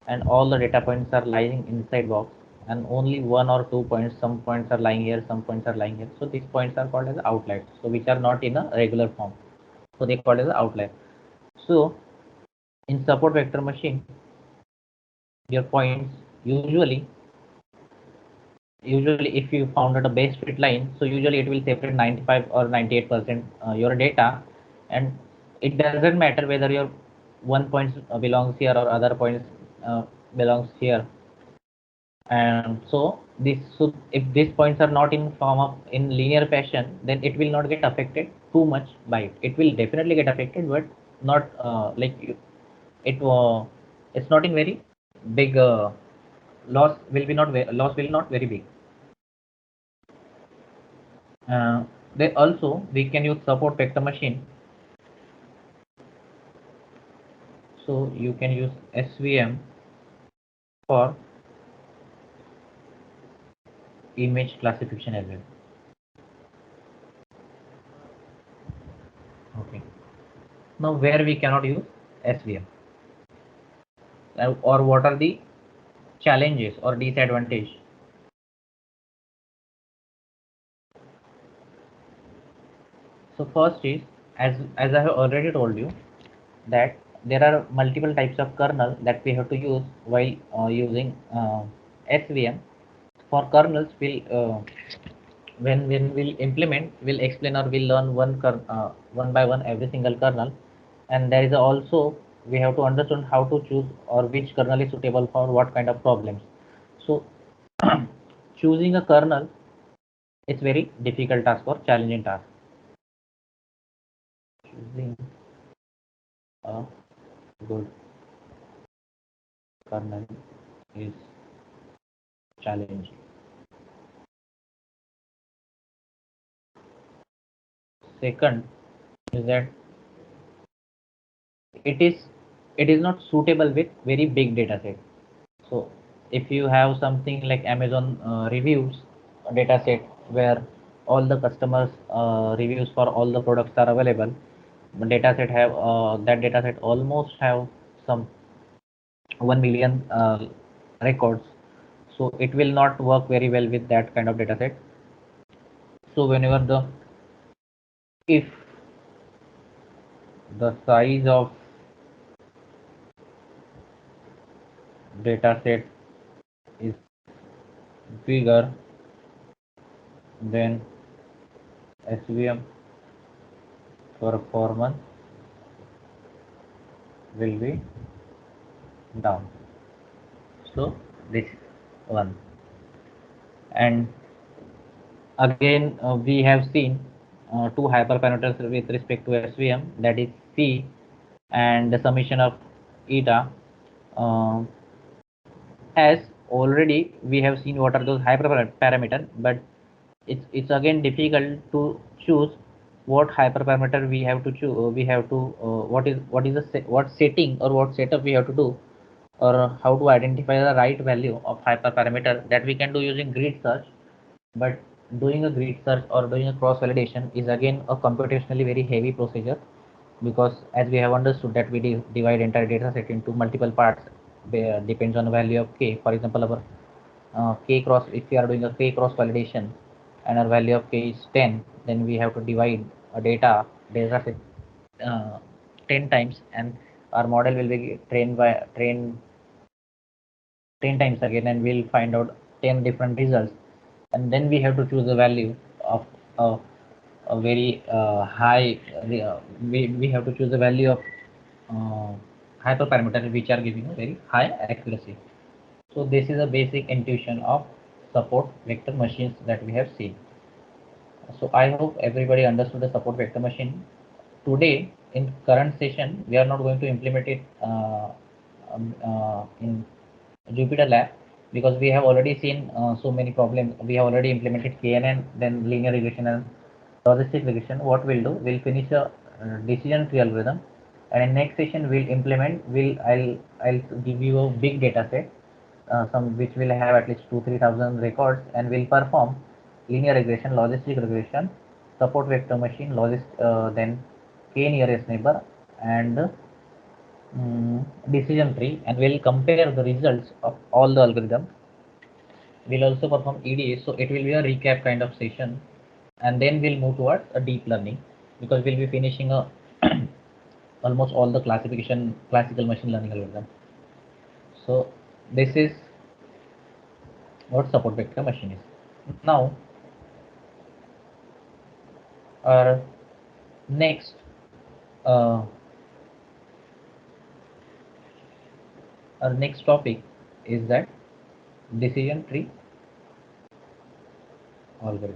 and all the data points are lying inside box, and only one or two points, some points are lying here, some points are lying here, so these points are called as outliers, so which are not in a regular form, so they called as outlier. So in support vector machine, your points usually if you found a base fit line, so usually it will separate 95 or 98% your data, and it doesn't matter whether your one point belongs here or other points belongs here. And so if these points are not in form of in linear fashion, then it will not get affected too much by it. It will definitely get affected, but not it's not in very big loss will not very big. They also, we can use support vector machine, so you can use SVM for image classification as well. Okay. Now where we cannot use SVM, or what are the challenges or disadvantage? So first is, as I have already told you, that there are multiple types of kernel that we have to use while using SVM. For kernels, when we'll implement, we'll explain or we'll learn one by one every single kernel, and there is also we have to understand how to choose or which kernel is suitable for what kind of problems. So choosing a kernel is very difficult task or challenging task. Choosing a good kernel is challenging. Second is that it is it is not suitable with very big data set. So if you have something like Amazon reviews data set where all the customers reviews for all the products are available, the data set have that data set almost have some 1 million records, so it will not work very well with that kind of data set. So whenever if the size of data set is bigger, then SVM performance will be down. So this one. And again we have seen two hyperparameters with respect to SVM, that is C and the summation of eta. uh, as already we have seen what are those hyperparameter, but it's again difficult to choose what hyperparameter we have to choose. We have to what is the what setting or what setup we have to do, or how to identify the right value of hyperparameter, that we can do using grid search. But doing a grid search or doing a cross validation is again a computationally very heavy procedure, because as we have understood that we divide entire data set into multiple parts, depends on the value of k. For example, our k cross, if we are doing a k cross validation and our value of k is 10, then we have to divide a data set 10 times, and our model will be trained 10 times again, and we'll find out 10 different results. And then we have to choose a value of a very high, we have to choose a value of uh, hyperparameters which are giving a very high accuracy. So this is a basic intuition of support vector machines that we have seen. So I hope everybody understood the support vector machine. Today in current session we are not going to implement it in Jupyter Lab, because we have already seen so many problems. We have already implemented KNN, then linear regression and logistic regression. What we'll do, we'll finish a decision tree algorithm, and in next session we'll implement. I'll give you a big data set, some which will have at least 2-3 thousand records, and will perform linear regression, logistic regression, support vector machine, then k nearest neighbor, and decision tree, and we'll compare the results of all the algorithms. We'll also perform EDA, so it will be a recap kind of session, and then we'll move towards a deep learning, because we'll be finishing a almost all the classical machine learning algorithm. So this is what support vector machine is. Now our next uh, our next topic is that decision tree algorithm.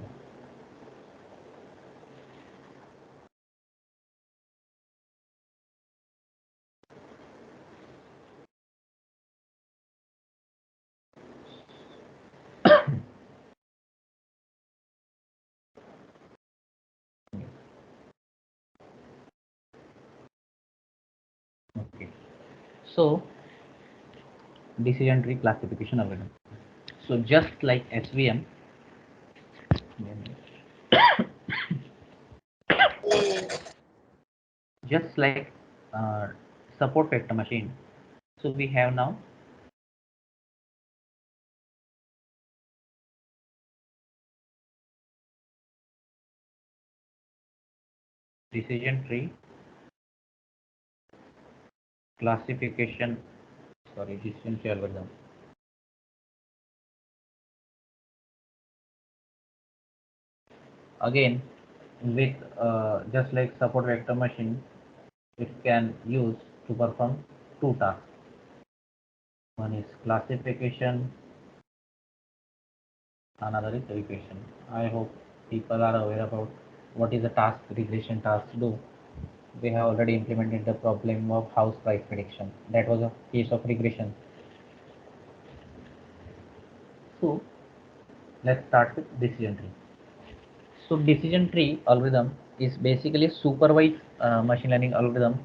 Okay. So decision tree classification algorithm. So just like SVM, just like uh, support vector machine. So we have now decision tree classification, sorry, decision tree algorithm. Again, with just like support vector machine, it can use to perform two tasks. One is classification, another is derivation. I hope people are aware about what is a task regression task do. We have already implemented the problem of house price prediction. That was a case of regression. So let's start with decision tree. So decision tree algorithm is basically supervised machine learning algorithm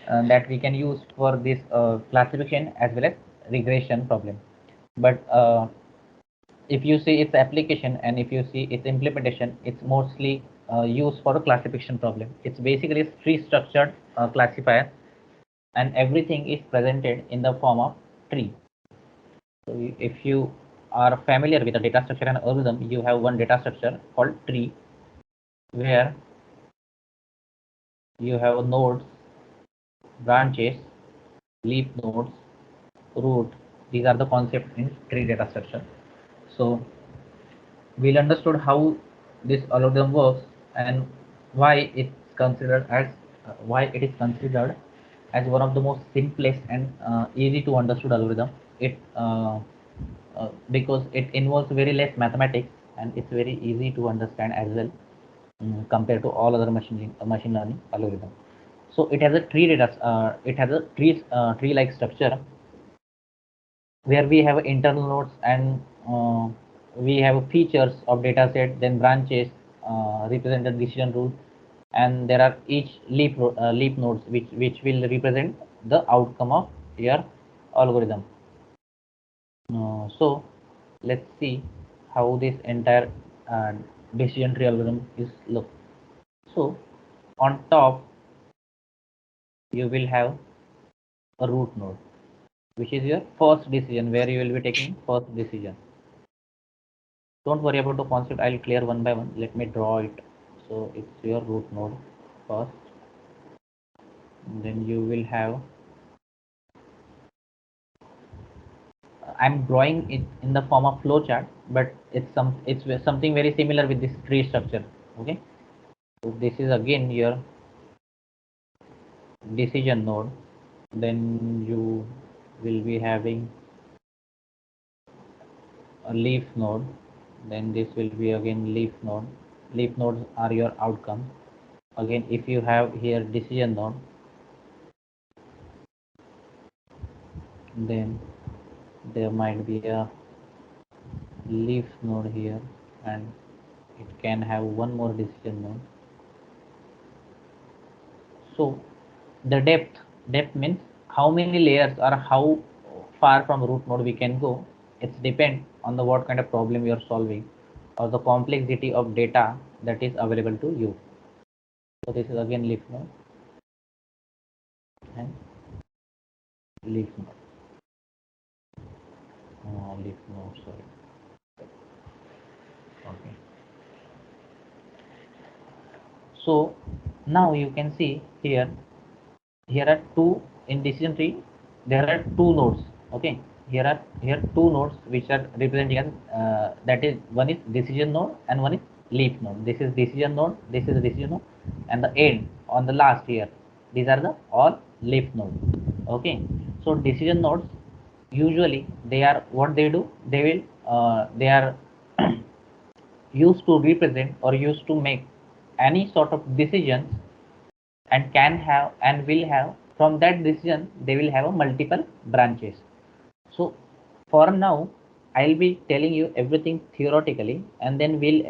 that we can use for this classification as well as regression problem. But if you see its application and if you see its implementation, it's mostly used for a classification problem. It's basically a tree structured classifier, and everything is presented in the form of tree. So if you are familiar with the data structure and algorithm, you have one data structure called tree, where you have nodes, branches, leaf nodes, root. These are the concepts in tree data structure. So we'll understood how this algorithm works and why it's considered as why it is considered as one of the most simplest and easy to understood algorithm. It because it involves very less mathematics and it's very easy to understand as well, compared to all other machine learning algorithm. So it has a it has a tree like structure where we have internal nodes and we have features of data set, then branches represent the decision rule, and there are each leaf nodes which will represent the outcome of your algorithm. So let's see how this entire uh, decision tree algorithm is look. So on top you will have a root node, which is your first decision, where you will be taking first decision. Don't worry about the concept, I'll clear one by one. Let me draw it. So it's your root node first, then you will have, I'm drawing it in the form of flow chart, but it's something very similar with this tree structure. Okay, so this is again your decision node, then you will be having a leaf node, then this will be again leaf node. Leaf nodes are your outcome. Again, if you have here decision node, then there might be a leaf node here, and it can have one more decision node. So the depth means how many layers or how far from root node we can go. It's depend on the what kind of problem you are solving or the complexity of data that is available to you. So this is again leaf node and leaf node. Leaf node, sorry. Okay. So now you can see here are two in decision tree. There are two nodes. Okay, here two nodes which are representing as that is, one is decision node and one is leaf node. This is decision node, this is decision node, and the end on the last here, these are the all leaf node. Okay, so decision nodes usually they are what they do, they will they are used to represent or used to make any sort of decisions, and can have and will have, from that decision they will have a multiple branches. So for now I'll be telling you everything theoretically, and then we'll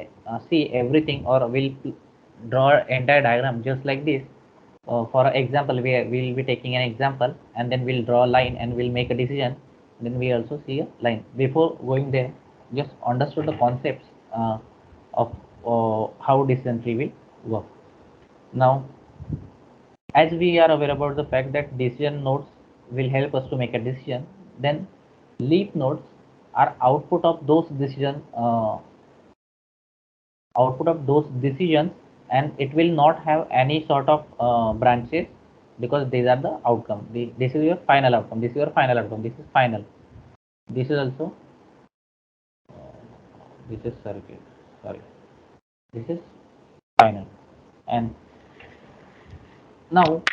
see everything, or we'll draw entire diagram just like this. For example, we'll be taking an example and then we'll draw a line and we'll make a decision, then we also see a line. Before going there, just understood the concepts of how decision tree will work. Now, as we are aware about the fact that decision nodes will help us to make a decision, then leaf nodes are output of those decisions, and it will not have any sort of branches, because these are the outcome. This is your final outcome, this is your final outcome, this is final, this is also this is circuit, sorry, this is final. And now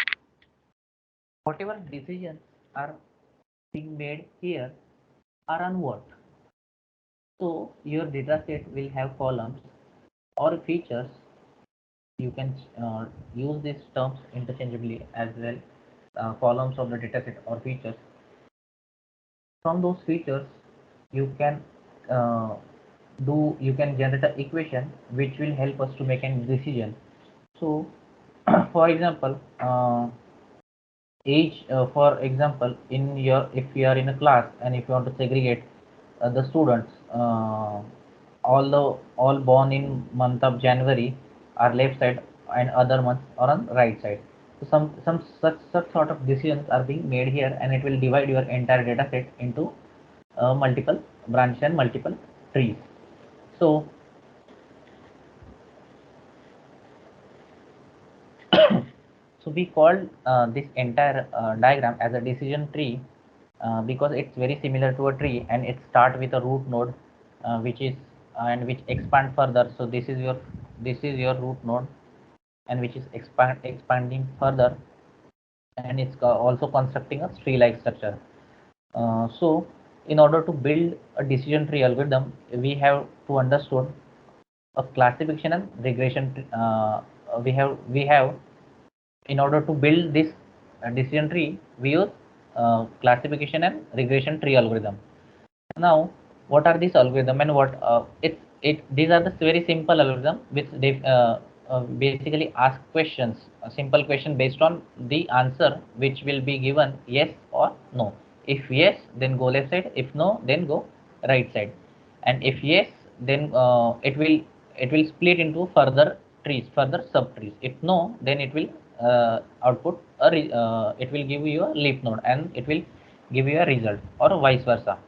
whatever decisions are being made here are on what? So your data set will have columns or features. You can use these terms interchangeably as well. Columns of the dataset or features. From those features, you can uh, you can generate an equation which will help us to make a decision. So, for example, age. For example, in your if you are in a class and if you want to segregate the students, all born in month of January are left side and other months are on right side. So some such sort of decisions are being made here, and it will divide your entire data set into multiple branches and multiple trees. So so we called this entire diagram as a decision tree because it's very similar to a tree, and it start with a root node which is and which expand further. So this is your root node, and which is expanding further, and it's also constructing a tree like structure. So in order to build a decision tree algorithm, we have to understand a classification and regression. We have in order to build this decision tree, we use classification and regression tree algorithm. Now, what are these algorithm, and what it these are the very simple algorithm which they basically ask questions, a simple question based on the answer which will be given yes or no. If yes, then go left side. If no, then go right side. And if yes, then it will split into further trees, further sub trees. If no, then it will output it will give you a leaf node, and it will give you a result, or vice versa.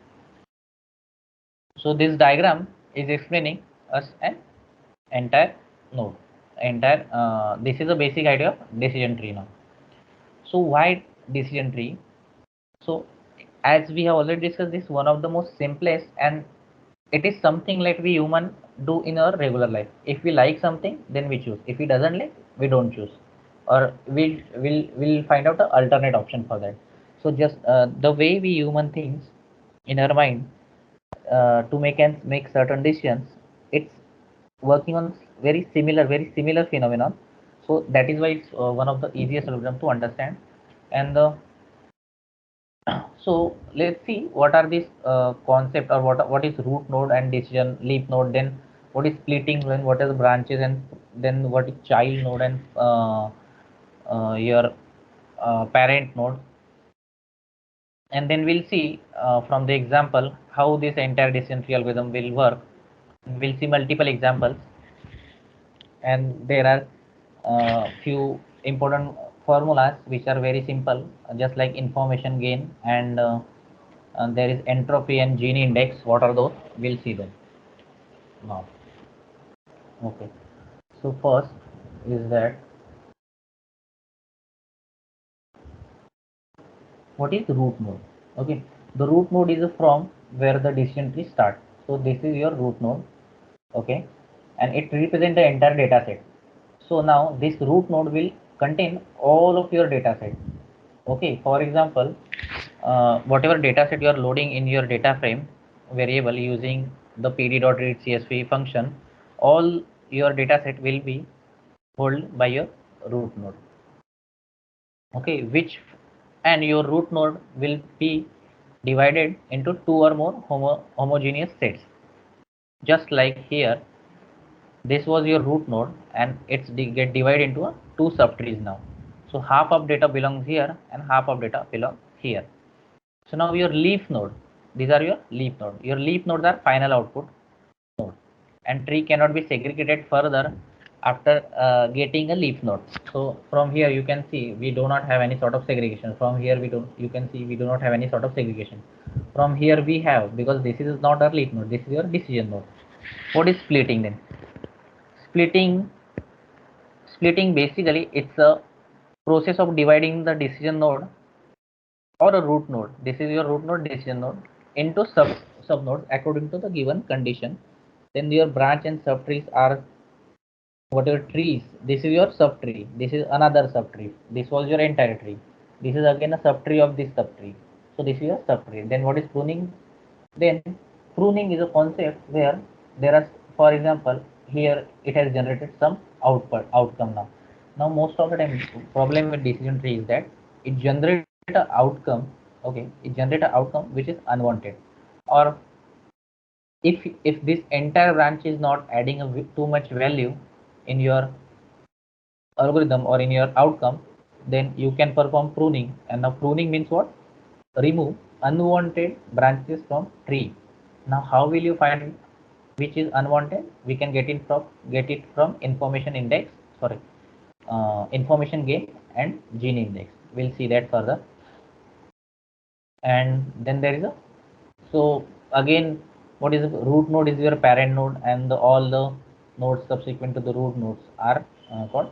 So this diagram is explaining us an entire node, entire. This is a basic idea of decision tree now. So why decision tree? So as we have already discussed, this one of the most simplest, and it is something like we human do in our regular life. If we like something, then we choose. If we doesn't like, we don't choose, or we'll find out an alternate option for that. So just the way we human thinks in our mind to make certain decisions, it's working on very similar phenomenon. So that is why it's one of the easiest algorithm to understand. And so let's see what are these concept, or what is root node and decision leaf node, then what is splitting, then what are the branches, and then what is child node and your parent node. And then we'll see from the example how this entire decision tree algorithm will work. We'll see multiple examples, and there are few important formulas which are very simple, just like information gain, and there is entropy and Gini index. What are those? We'll see them now. Okay, so first is that what is root node? Okay, the root node is from where the decision tree starts. So this is your root node. Okay, and it represents the entire data set. So now this root node will contain all of your data set. Okay, for example, whatever data set you are loading in your data frame variable using the pd.read csv function, all your data set will be held by your root node. Okay, which and your root node will be divided into two or more homogeneous sets. Just like here, this was your root node, and it's get divided into two subtrees now. So half of data belongs here and half of data belongs here. So now your leaf node, these are your leaf node. Your leaf nodes are final output node, and tree cannot be segregated further after getting a leaf node. So from here you can see we do not have any sort of segregation. From here you can see we do not have any sort of segregation. From here we have, because this is not our leaf node, this is your decision node. What is splitting then? Splitting Splitting basically it's a process of dividing the decision node or a root node. This is your root node, decision node, into sub nodes according to the given condition. Then your branch and subtrees are whatever trees. This is your subtree. This is another subtree. This was your entire tree. This is again a subtree of this subtree. So this is a subtree. Then what is pruning? Then pruning is a concept where there are, for example, here it has generated some outcome now. Now most of the time problem with decision tree is that it generates an outcome. Okay, it generates an outcome which is unwanted, or if this entire branch is not adding too much value in your algorithm or in your outcome, then you can perform pruning. And now pruning means what? Remove unwanted branches from tree. Now how will you find which is unwanted? We can get it from information index, sorry, information gain and gene index. We'll see that further. And then there is a, so again, what is root node is your parent node, and all the nodes subsequent to the root nodes are called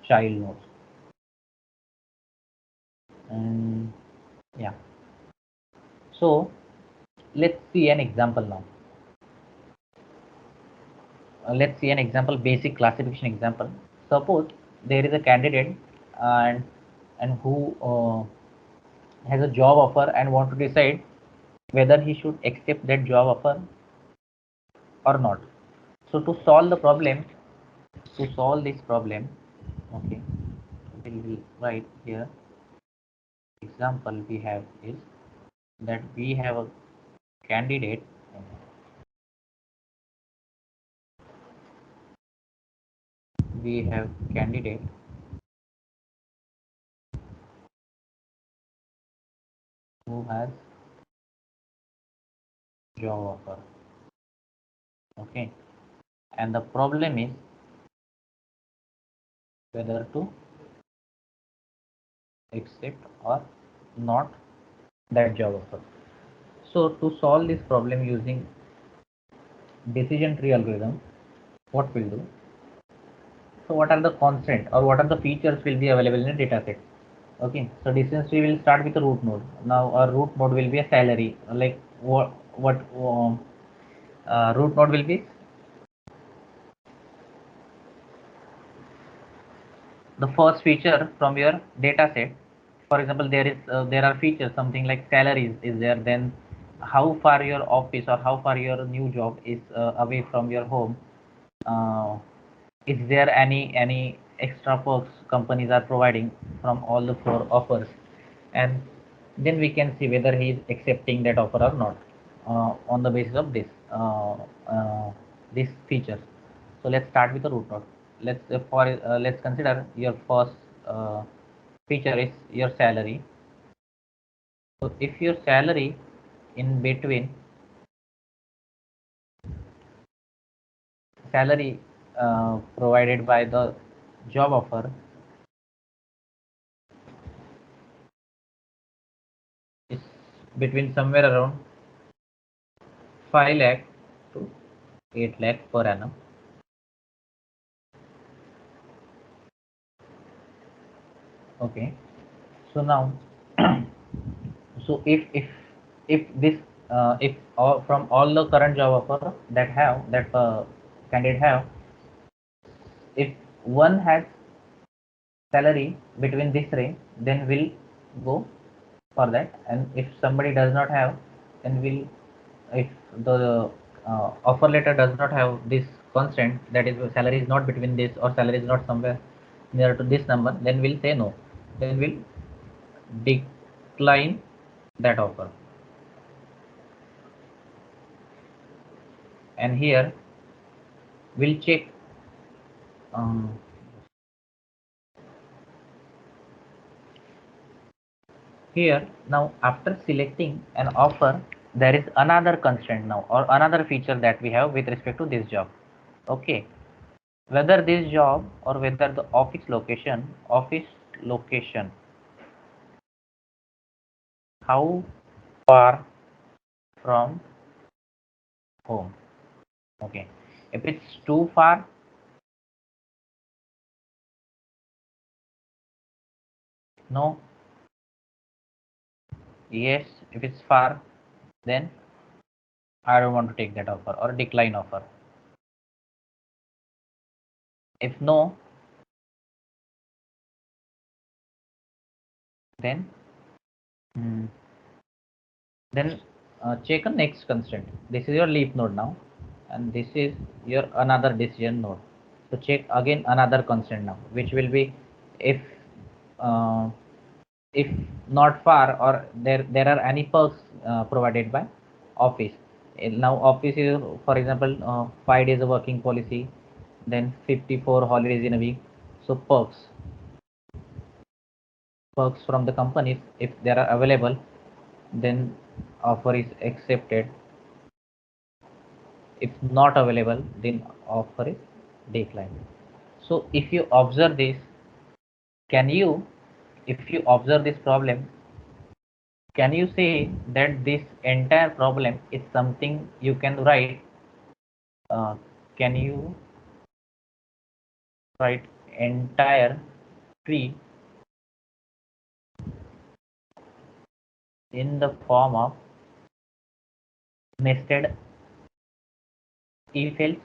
child nodes. And yeah, so let's see an example now. Let's see an example, basic classification example. Suppose there is a candidate and who has a job offer and want to decide whether he should accept that job offer or not. So to solve the problem, to solve this problem, okay, we'll write here example we have is that we have a candidate, we have candidate who has job offer, okay, and the problem is whether to accept or not that job offer. So to solve this problem using decision tree algorithm, what we'll do, so what are the constraints or what are the features will be available in a data set? Okay, so decision tree will start with a root node. Now our root node will be a salary, like what root node will be the first feature from your data set. For example, there are features something like salaries is there, then how far your office or how far your new job is away from your home, uh, is there any extra perks companies are providing from all the four offers, and then we can see whether he is accepting that offer or not on the basis of this feature. So let's start with the root node. Let's consider your first uh, feature is your salary. So if your salary in between salary provided by the job offer is between somewhere around 5 lakh to 8 lakh per annum. Okay. So now, so if this if all, from all the current job offer that have that candidate have, if one has salary between this range, then we'll go for that. And if somebody does not have, then we'll, if the offer letter does not have this constant, that is salary is not between this or salary is not somewhere near to this number, then we'll say no, then we'll decline that offer. And here we'll check, um, here now after selecting an offer, there is another constraint now or another feature that we have with respect to this job. Okay, whether this job or whether the office location, how far from home. Okay, if it's too far, no. Yes, if it's far, then I don't want to take that offer or decline offer. If no, then mm, then check a next constraint. This is your leaf node now, and this is your another decision node. So check again another constraint now, which will be if uh, if not far or there are any perks provided by office. Now office is, for example, 5 days of working policy, then 54 holidays in a week. So perks from the companies, if they are available, then offer is accepted. If not available, then offer is declined. So if you observe this, can you if you observe this problem, can you say that this entire problem is something you can write? Can you write entire tree in the form of nested if else?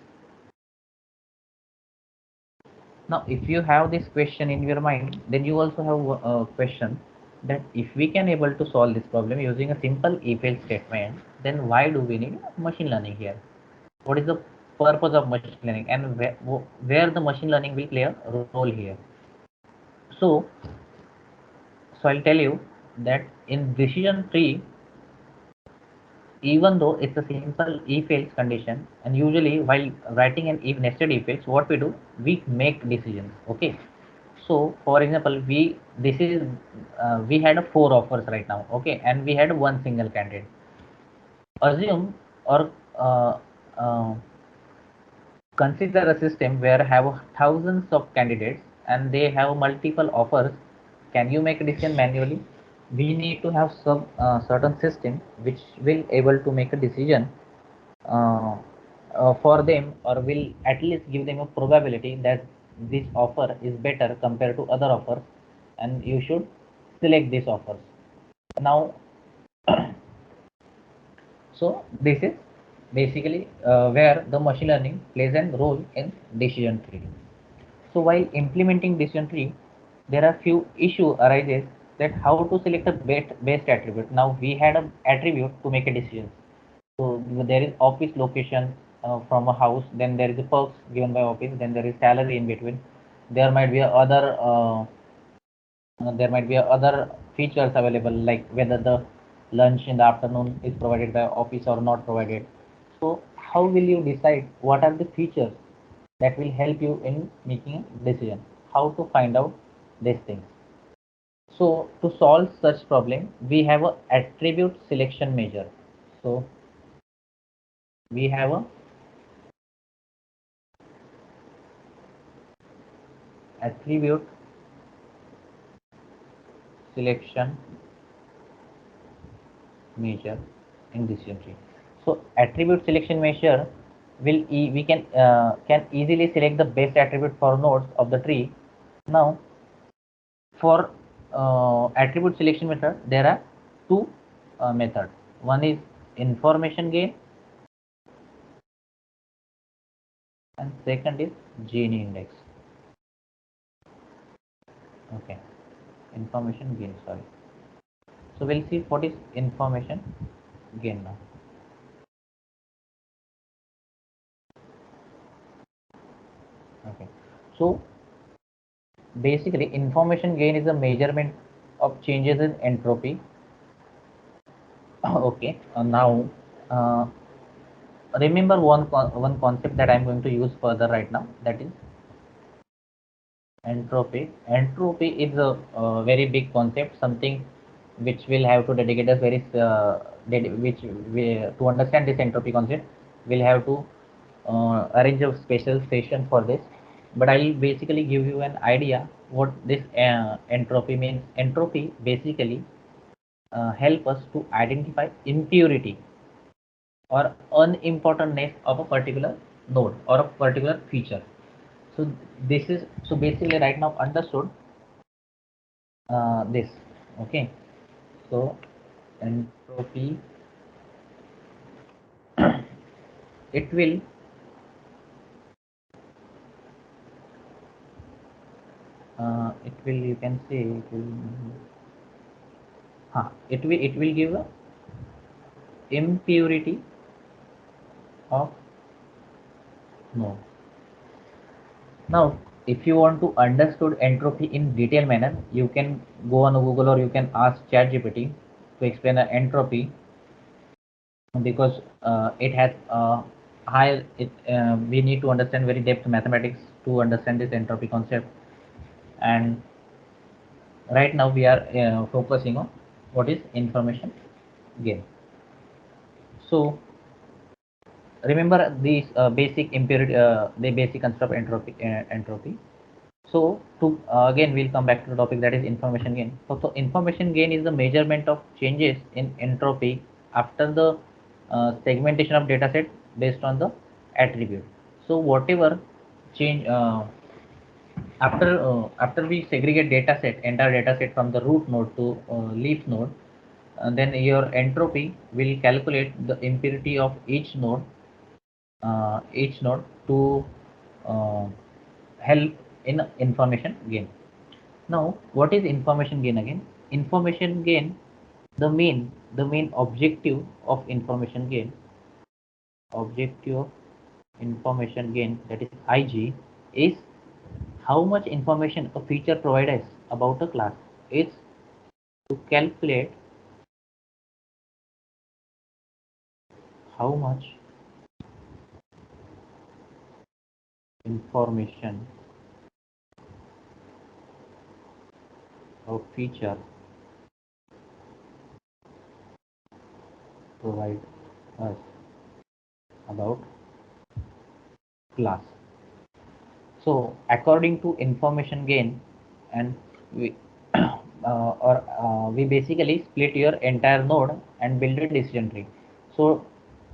Now, if you have this question in your mind, then you also have a question that if we can able to solve this problem using a simple if else statement, then why do we need machine learning here? What is the purpose of machine learning, and where the machine learning will play a role here? So, so I'll tell you that in decision tree, even though it's a simple if else condition, and usually while writing an if nested if else, what we do, we make decisions. Okay, so for example, we had a 4 offers right now. Okay, and we had one single candidate. Assume or uh, consider a system where have thousands of candidates and they have multiple offers. Can you make a decision manually? We need to have some certain system which will able to make a decision uh, for them, or will at least give them a probability that this offer is better compared to other offers, and you should select these offers. Now, so this is basically where the machine learning plays a role in decision tree. So while implementing decision tree, there are few issue arises that how to select a best attribute. Now we had a attribute to make a decision. So there is office location from a house, then there is a perks given by office, then there is salary in between. There might be other features available, like whether the lunch in the afternoon is provided by office or not provided. So how will you decide what are the features that will help you in making a decision? How to find out these things? So to solve such problem, we have a attribute selection measure. So we have a attribute selection measure in decision tree. So attribute selection measure we can easily select the best attribute for nodes of the tree. Now for attribute selection method, there are two methods. One is information gain, and second is Gini index. Okay, information gain. Sorry. So we'll see what is information gain now. Okay, so basically information gain is a measurement of changes in entropy. Okay, now uh, remember one concept that I'm going to use further right now, that is entropy. Entropy is a very big concept, something which will have to dedicate us very which to understand this entropy concept we'll have to arrange a special session for this. But I'll basically give you an idea what this entropy means. Entropy basically help us to identify impurity or unimportantness of a particular node or a particular feature. So this is, so basically right now understood this. Okay, so entropy, it will you can say it will it will give a impurity of node. Now, if you want to understand entropy in detailed manner, you can go on Google or you can ask ChatGPT to explain entropy, because it has high. We need to understand very depth mathematics to understand this entropy concept. And right now we are focusing on what is information gain. So remember these basic impurity, the basic concept of entropy. So to again we'll come back to the topic, that is information gain. So information gain is the measurement of changes in entropy after the segmentation of data set based on the attribute. So whatever change after we segregate data set, entire data set from the root node to leaf node, then your entropy will calculate the impurity of each node to uh, help in information gain. Now, what is information gain again? Information gain, the main objective of information gain, objective of information gain, that is IG, is how much information a feature provides us about a class. Is to calculate how much information a feature provides us about class. So according to information gain, and we we basically split your entire node and build a decision tree. So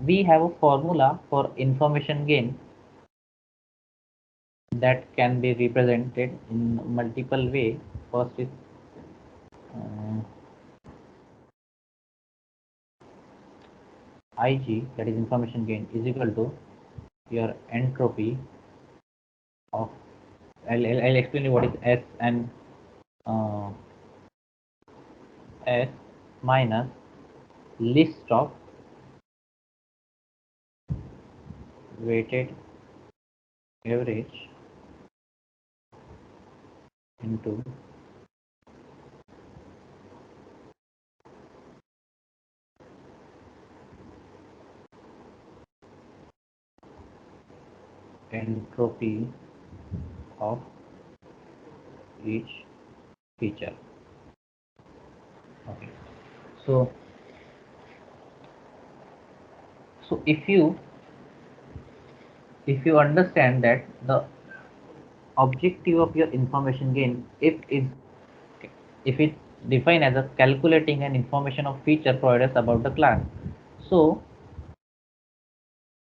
we have a formula for information gain that can be represented in multiple way. First is uh, IG, that is information gain, is equal to your entropy of, I'll explain you what is S and uh, S minus list of weighted average into entropy of each feature. Okay. So if you understand that the objective of your information gain, if it defined as a calculating an information of feature providers about the class, so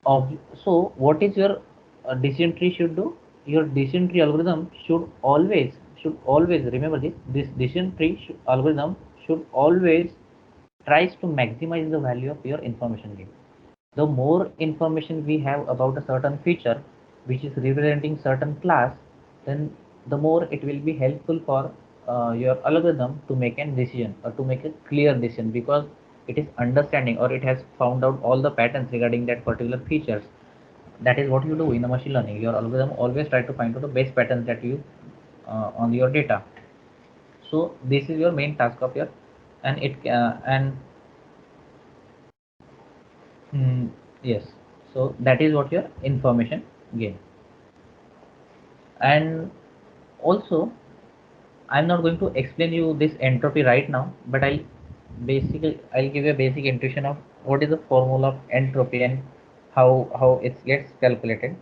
of so what is your decision tree should do? Your decision tree algorithm should always remember this decision tree algorithm should always tries to maximize the value of your information gain. The more information we have about a certain feature which is representing certain class, then the more it will be helpful for your algorithm to make a decision or to make a clear decision, because it is understanding or it has found out all the patterns regarding that particular features. That is what you do in the machine learning. Your algorithm always try to find out the best patterns that you on your data. So this is your main task of your, and it and yes, so that is what your information gain. And also, I'm not going to explain you this entropy right now, but I'll give you a basic intuition of what is the formula of entropy and how it gets calculated.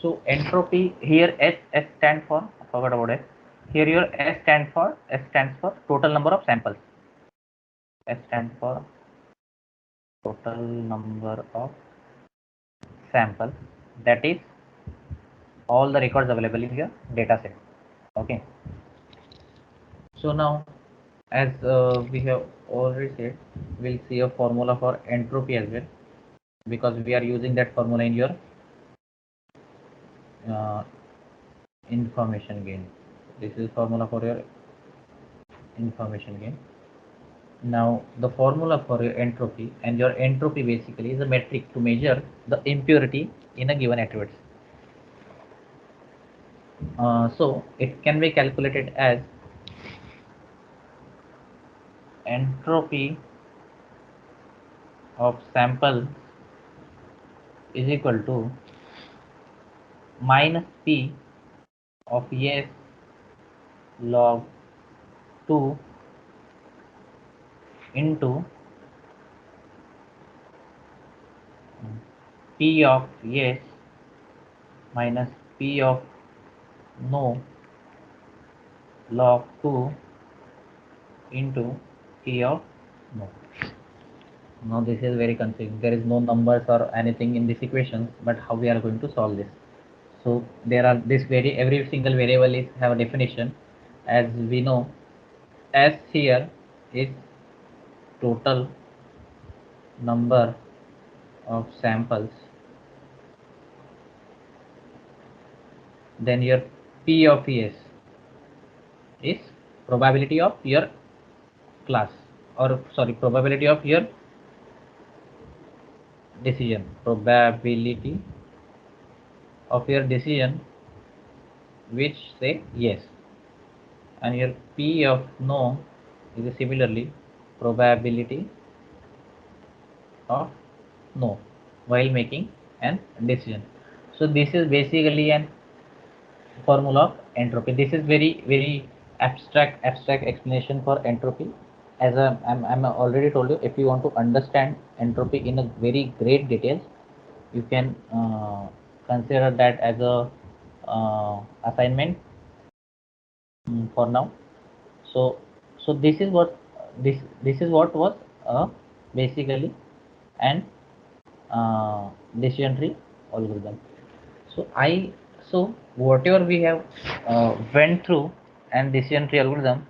So entropy here, S stand for, I forgot about it. Here your S stands for total number of samples. S stands for total number of samples, that is all the records available in your data set. Okay. So now, as we have already said, we'll see a formula for entropy as well, because we are using that formula in your uh, information gain. This is formula for your information gain. Now the formula for your entropy, and your entropy basically is a metric to measure the impurity in a given activity. So it can be calculated as entropy of sample is equal to minus P of S log 2 into P of yes minus P of no log 2 into P of no. Now this is very confusing. There is no numbers or anything in this equation, but how we are going to solve this? So there are this every single variable is have a definition, as we know. S here is total number of samples, then your P of S is probability of your class, or sorry, probability of your decision, probability of your decision which say yes, and your P of no is similarly probability of no while making an decision. So this is basically an formula of entropy. This is very abstract explanation for entropy. As I'm already told you, if you want to understand entropy in a very great details, you can consider that as a assignment for now. So this is what was basically an decision tree algorithm. So whatever we have went through and decision tree algorithm.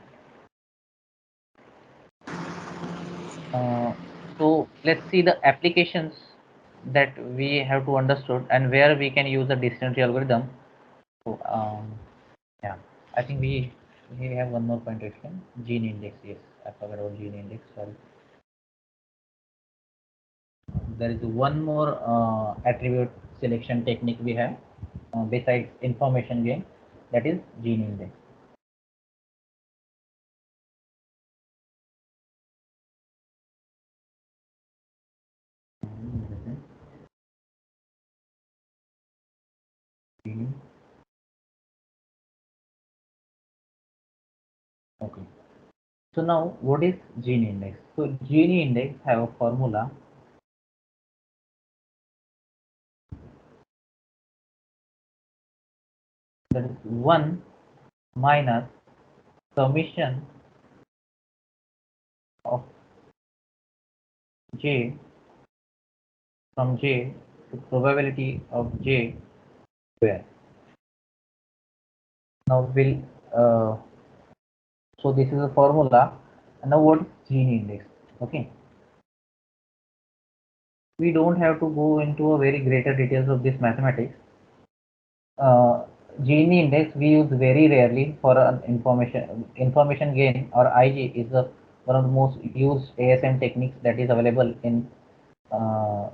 So let's see the applications that we have to understood and where we can use the decision tree algorithm. So yeah, I think we have one more point to explain. Gene index. Yes, I forgot about gene index. Sorry. There is one more attribute selection technique we have besides information gain, that is gene index. Gene. Okay. So now what is gene index? So gene index have a formula that is 1 minus summation of j from j to probability of j square. Now we'll so this is a formula. And now what is gene index? Okay, we don't have to go into a very greater details of this mathematics. Gini index we use very rarely for an information gain, or IG is one of the most used ASM techniques that is available in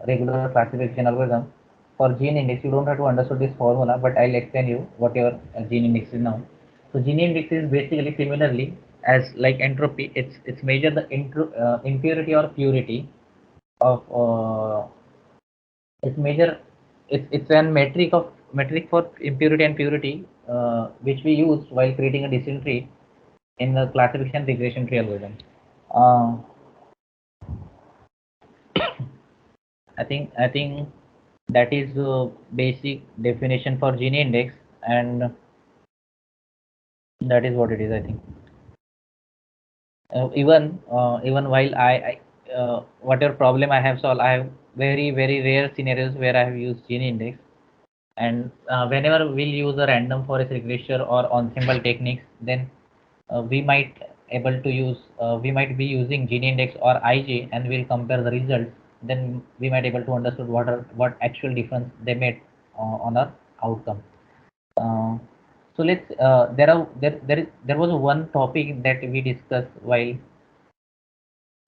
regular classification algorithm. For gene index you don't have to understand this formula, but I'll explain you what your gene index is now. So gene index is basically similarly as like entropy. It's measure the impurity or purity of it's measure it's a metric for impurity and purity, which we use while creating a decision tree in the classification regression tree algorithm. uh, I think that is the basic definition for Gini index, and that is what it is. I think even while whatever problem I have solved, I have very rare scenarios where I have used Gini index. And whenever we'll use a random forest regression or ensemble techniques, then we might be using gene index or IJ, and we'll compare the results. Then we might able to understand what actual difference they made on our outcome. uh, so let's there was one topic that we discussed while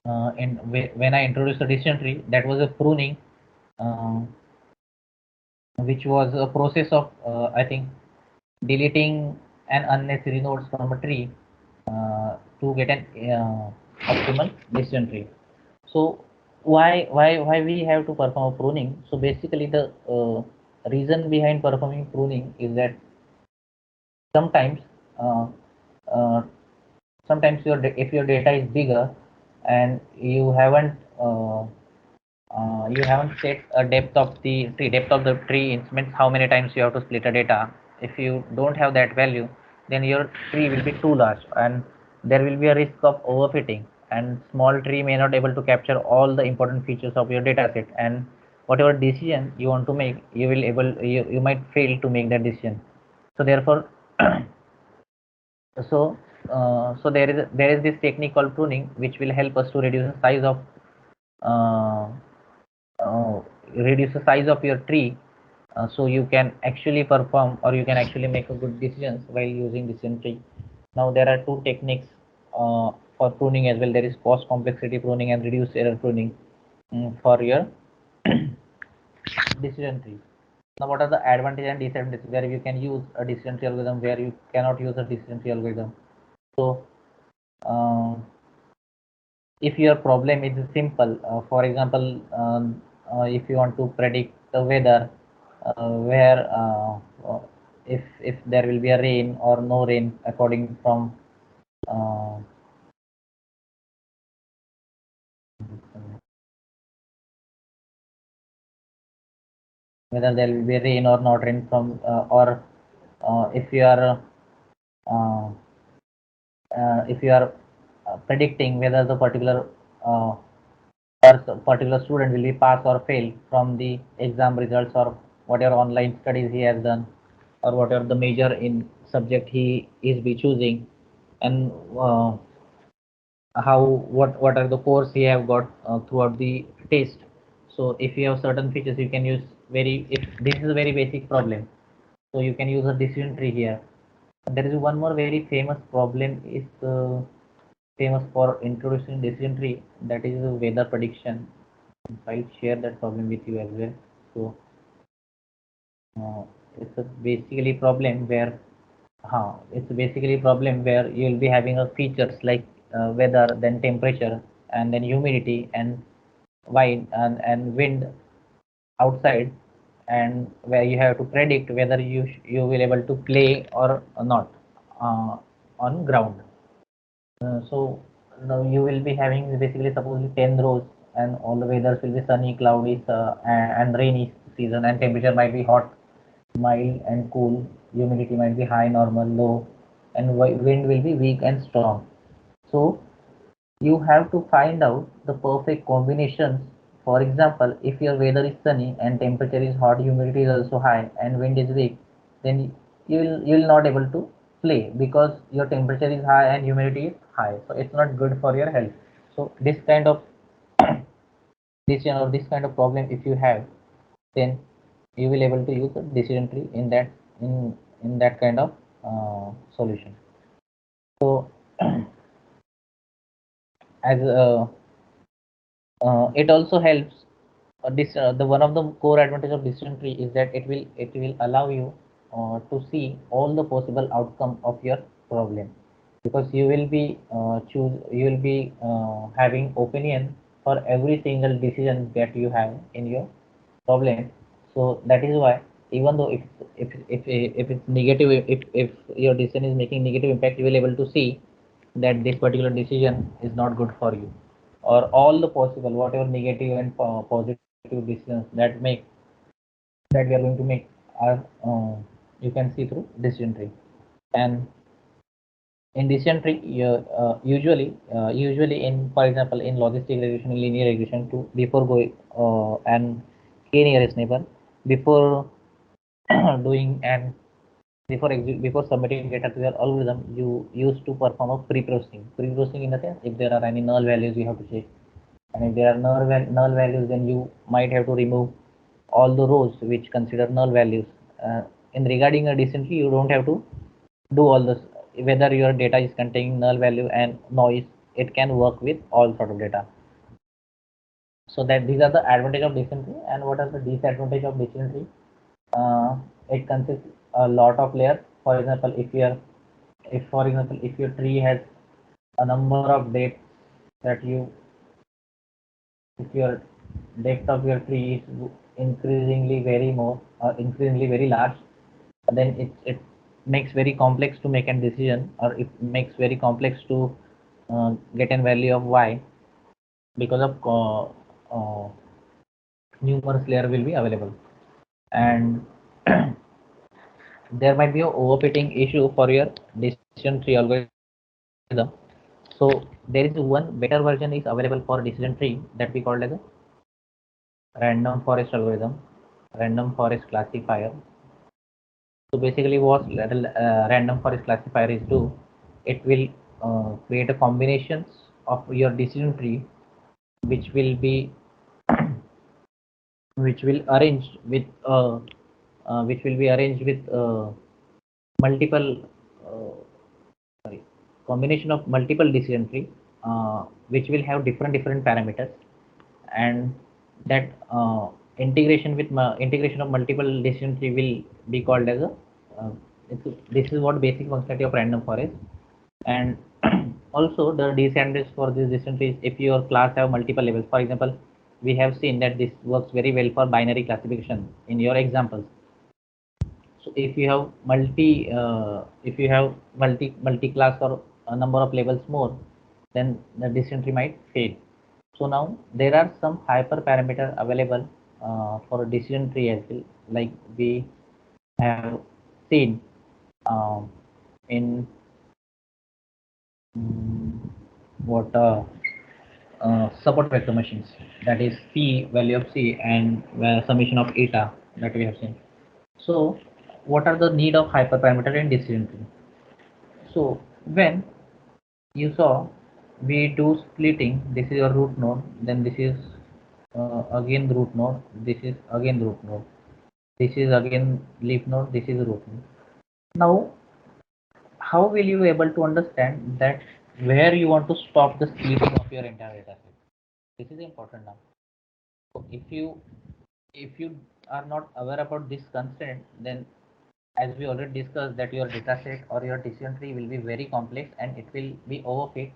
when I introduced the decision tree, that was a pruning, uh, which was a process of I think deleting an unnecessary nodes from a tree to get an optimal decision tree. So why we have to perform a pruning? So basically the reason behind performing pruning is that sometimes uh, uh, sometimes if your data is bigger and you haven't set a depth of the tree means how many times you have to split a data. If you don't have that value, then your tree will be too large and there will be a risk of overfitting, and small tree may not able to capture all the important features of your data set, and whatever decision you want to make, you might fail to make that decision. So therefore so there is this technique called pruning which will help us to uh, uh, reduce the size of your tree, so you can actually perform or you can actually make a good decisions while using decision tree. Now there are two techniques for pruning as well. There is cost complexity pruning and reduce error pruning, for your decision tree. Now what are the advantages and disadvantages where you can use a decision tree algorithm, where you cannot use a decision tree algorithm? So um, if your problem is simple, for example, if you want to predict the weather, where if there will be a rain or no rain according from uh, whether there will be rain or not rain from or if you are uh, if you are predicting whether the uh, particular student will be pass or fail from the exam results, or whatever online studies he has done, or whatever the major in subject he is be choosing, and how what are the course he have got throughout the test. So if you have certain features, you can use very if this is a very basic problem, so you can use a decision tree here. And there is one more very famous problem is famous for introducing decision tree, that is weather prediction. I'll share that problem with you as well. So uh, it's a basically problem where it's basically a problem where you'll be having a features like weather, then temperature, and then humidity and and wind outside, and where you have to predict whether you will able to play or not uh, on ground. So now you will be having basically supposedly 10 rows, and all the weathers will be sunny, cloudy, and rainy season, and temperature might be hot, mild, and cool. Humidity might be high, normal, low, and wind will be weak and strong. So you have to find out the perfect combinations. For example, if your weather is sunny and temperature is hot, humidity is also high, and wind is weak, then you will not able to play because your temperature is high and humidity is high. So it's not good for your health. So this kind of decision or this kind of problem if you have, then you will able to use a decision tree in that kind of solution. So as it also helps this the one of the core advantage of decision tree is that it will allow you to see all the possible outcome of your problem, because you will be having opinion for every single decision that you have in your problem. So that is why, even though if it's negative, if your decision is making negative impact, you will able to see that this particular decision is not good for you, or all the possible whatever negative and positive decisions that we are going to make are you can see through decision tree. And in decision tree, usually in, for example, in logistic regression, in linear regression, to before going and k nearest neighbor, before doing and before submitting data to your algorithm, you used to perform a pre-processing. Pre-processing in the sense, if there are any null values, you have to check, and if there are null values, then you might have to remove all the rows which consider null values. In regarding a decision you don't have to do all this, whether your data is containing null value and noise, it can work with all sort of data. So that these are the advantage of decision tree. And what are the disadvantage of decision tree? It consists a lot of layers. For example, if your tree has a number of dates that you if your depth of your tree is increasingly very large, then it makes very complex to make a decision, or it makes very complex to get a value of y, because of numerous layer will be available. And there might be a overfitting issue for your decision tree algorithm. So there is one better version is available for decision tree that we called as a random forest algorithm, random forest classifier. So basically what random forest classifier is do, it will create a combinations of your decision tree, which will be which will arrange with which will be arranged with multiple uh, sorry combination of multiple decision tree, which will have different parameters. And that integration of multiple decision tree will be called as a uh, this is what basic functionality of random forest. And also the disadvantage for this decision tree is if your class have multiple levels. For example, we have seen that this works very well for binary classification in your examples. So if you have multi class or a number of levels more, then the decision tree might fail. So now there are some hyperparameter available for a decision tree as well, like we have seen in mm, what support vector machines, that is p value of c and summation of eta that we have seen. So what are the need of hyperparameter in decision tree? So when you saw we do splitting, this is your root node, then this is again root node, this is again root node, this is again leaf node, this is root node. Now how will you able to understand that where you want to stop the splitting of your entire data set? This is important now. So if you are not aware about this constraint, then as we already discussed that your data set or your decision tree will be very complex and it will be overfit,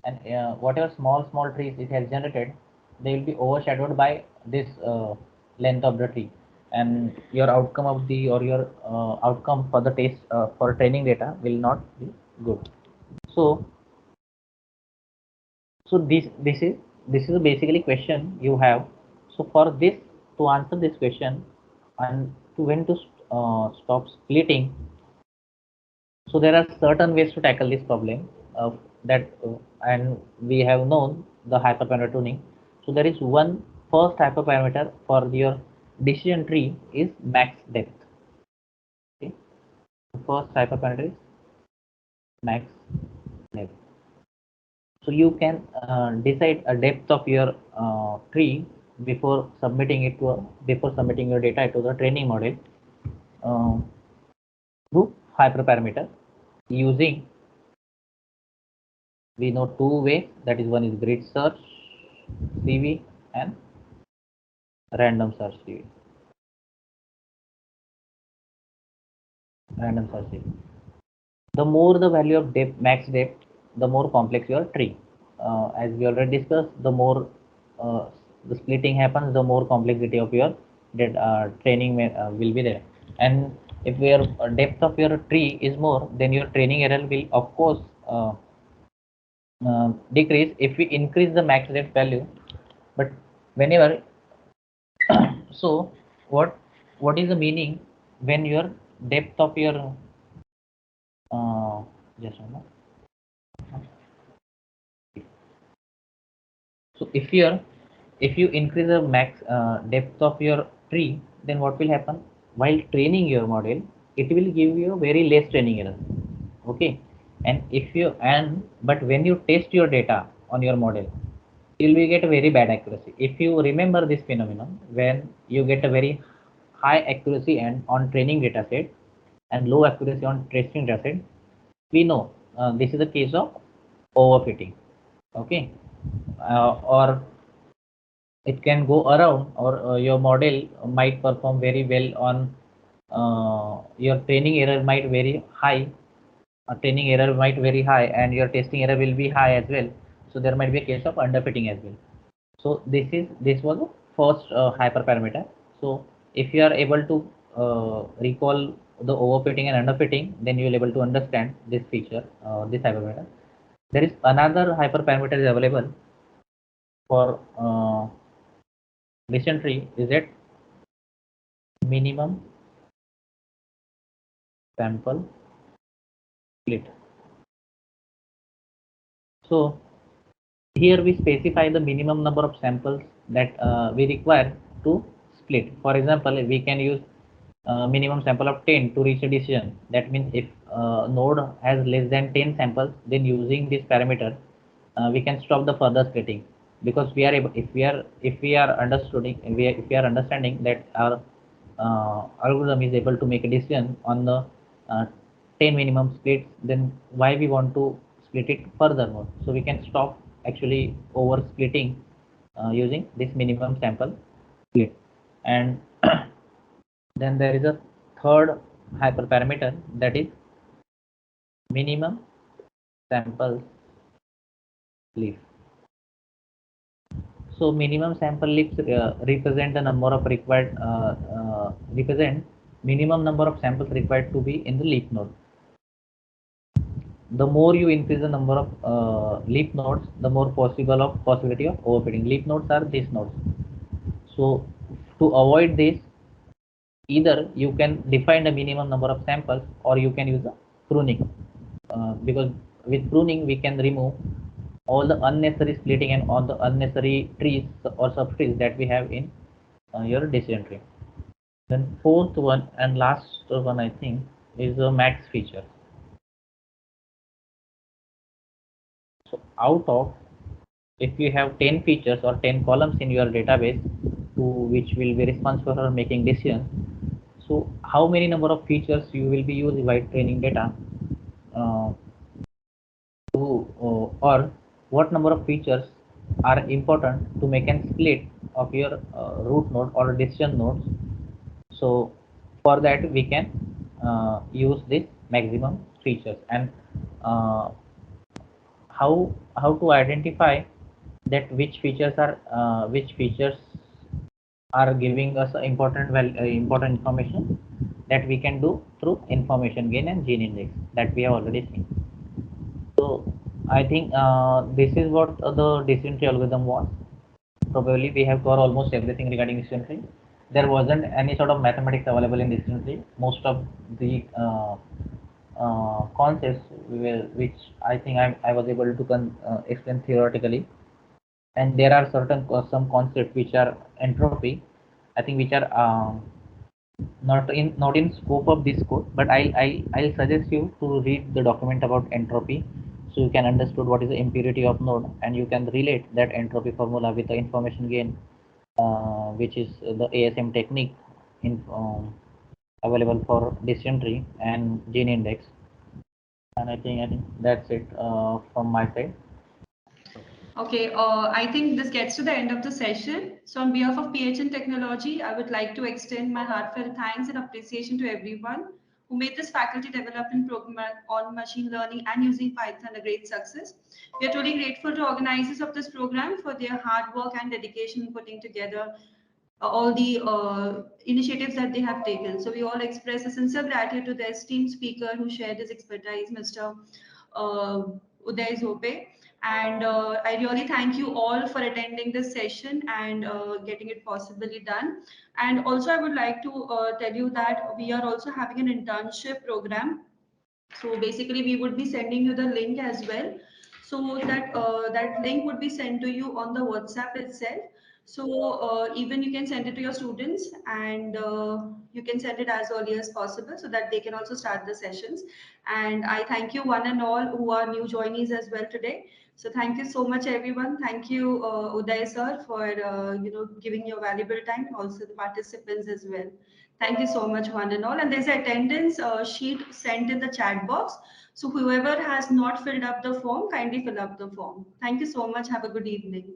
and whatever small trees it has generated, they will be overshadowed by this length of the tree, and your outcome of the or your outcome for the test for training data will not be good. So this is basically question you have. So for this, to answer this question and to when to stop splitting, so there are certain ways to tackle this problem that and we have known the hyperparameter tuning. So there is one first hyperparameter for your decision tree is max depth. Okay, the first hyperparameter is max depth. So you can decide a depth of your tree before submitting your data to the training model uh, through hyperparameter using, we know two ways, that is one is grid search CV and random search CV. Random search CV. The more the value of depth, max depth, the more complex your tree. As we already discussed, the more uh, the splitting happens, the more complexity of your training will be there. And if your depth of your tree is more, then your training error will of course decrease if we increase the max depth value. But whenever so what is the meaning when your depth of your uh, just a moment. So if you increase the max depth of your tree, then what will happen? While training your model, it will give you very less training error. Okay, and if you and but when you test your data on your model, you will get a very bad accuracy. If you remember this phenomenon, when you get a very high accuracy and on training data set and low accuracy on testing data set, we know this is a case of overfitting. Okay, or it can go around, or your model might perform very well on your training error might very high, training error might very high, and your testing error will be high as well. So there might be a case of underfitting as well. So this was the first hyperparameter. So if you are able to recall the overfitting and underfitting, then you will able to understand this feature, this hyperparameter. There is another hyperparameter is available for dysentery, is it minimum sample split. So here we specify the minimum number of samples that we require to split. For example, we can use minimum sample of 10 to reach a decision. That means if node has less than 10 samples, then using this parameter, we can stop the further splitting, because we are able, if we are understanding, if we are understanding that our algorithm is able to make a decision on the uh, 10 minimum splits, then why we want to split it furthermore? So we can stop actually over splitting using this minimum sample split. And then there is a third hyperparameter, that is minimum sample leaf. So minimum sample leaves represent the number of required represent minimum number of samples required to be in the leaf node. The more you increase the number of leaf nodes, the more possibility of overfitting. Leaf nodes are these nodes. So to avoid this, either you can define a minimum number of samples, or you can use a pruning, because with pruning we can remove all the unnecessary splitting and all the unnecessary trees or subtrees that we have in your decision tree. Then fourth one and last one, I think, is the max feature. So out of, if you have 10 features or 10 columns in your database to which will be responsible for making decisions, so how many number of features you will be using by training data, uh, to or what number of features are important to make a split of your root node or decision nodes. So for that we can use this maximum features. And uh, how to identify that which features are giving us important information, that we can do through information gain and gene index that we have already seen. So I think this is what the decision tree algorithm was. Probably we have covered almost everything regarding decision tree. There wasn't any sort of mathematics available in decision tree. Most of the concepts which I think I was able to explain theoretically, and there are certain some concepts which are entropy, I think, which are not in scope of this code, but I'll suggest you to read the document about entropy, so you can understood what is the impurity of node, and you can relate that entropy formula with the information gain, which is the ASM technique in available for decision tree and gene index. And I think that's it from my side.
Okay, I think this gets to the end of the session. So, on behalf of PHN Technology, I would like to extend my heartfelt thanks and appreciation to everyone who made this faculty development program on machine learning and using Python a great success. We are truly grateful to organizers of this program for their hard work and dedication in putting together all the initiatives that they have taken. So we all express a sincere gratitude to the esteemed speaker who shared his expertise, Mr. Uh, Uday Zope. And I really thank you all for attending this session and getting it possibly done. And also, I would like to tell you that we are also having an internship program. So basically, we would be sending you the link as well. So that link would be sent to you on the WhatsApp itself. So even you can send it to your students, and you can send it as early as possible so that they can also start the sessions. And I thank you one and all who are new joinees as well today. So thank you so much, everyone. Thank you, Uday sir, for giving your valuable time, and also the participants as well. Thank you so much, one and all. And there's an attendance sheet sent in the chat box. So whoever has not filled up the form, kindly fill up the form. Thank you so much. Have a good evening.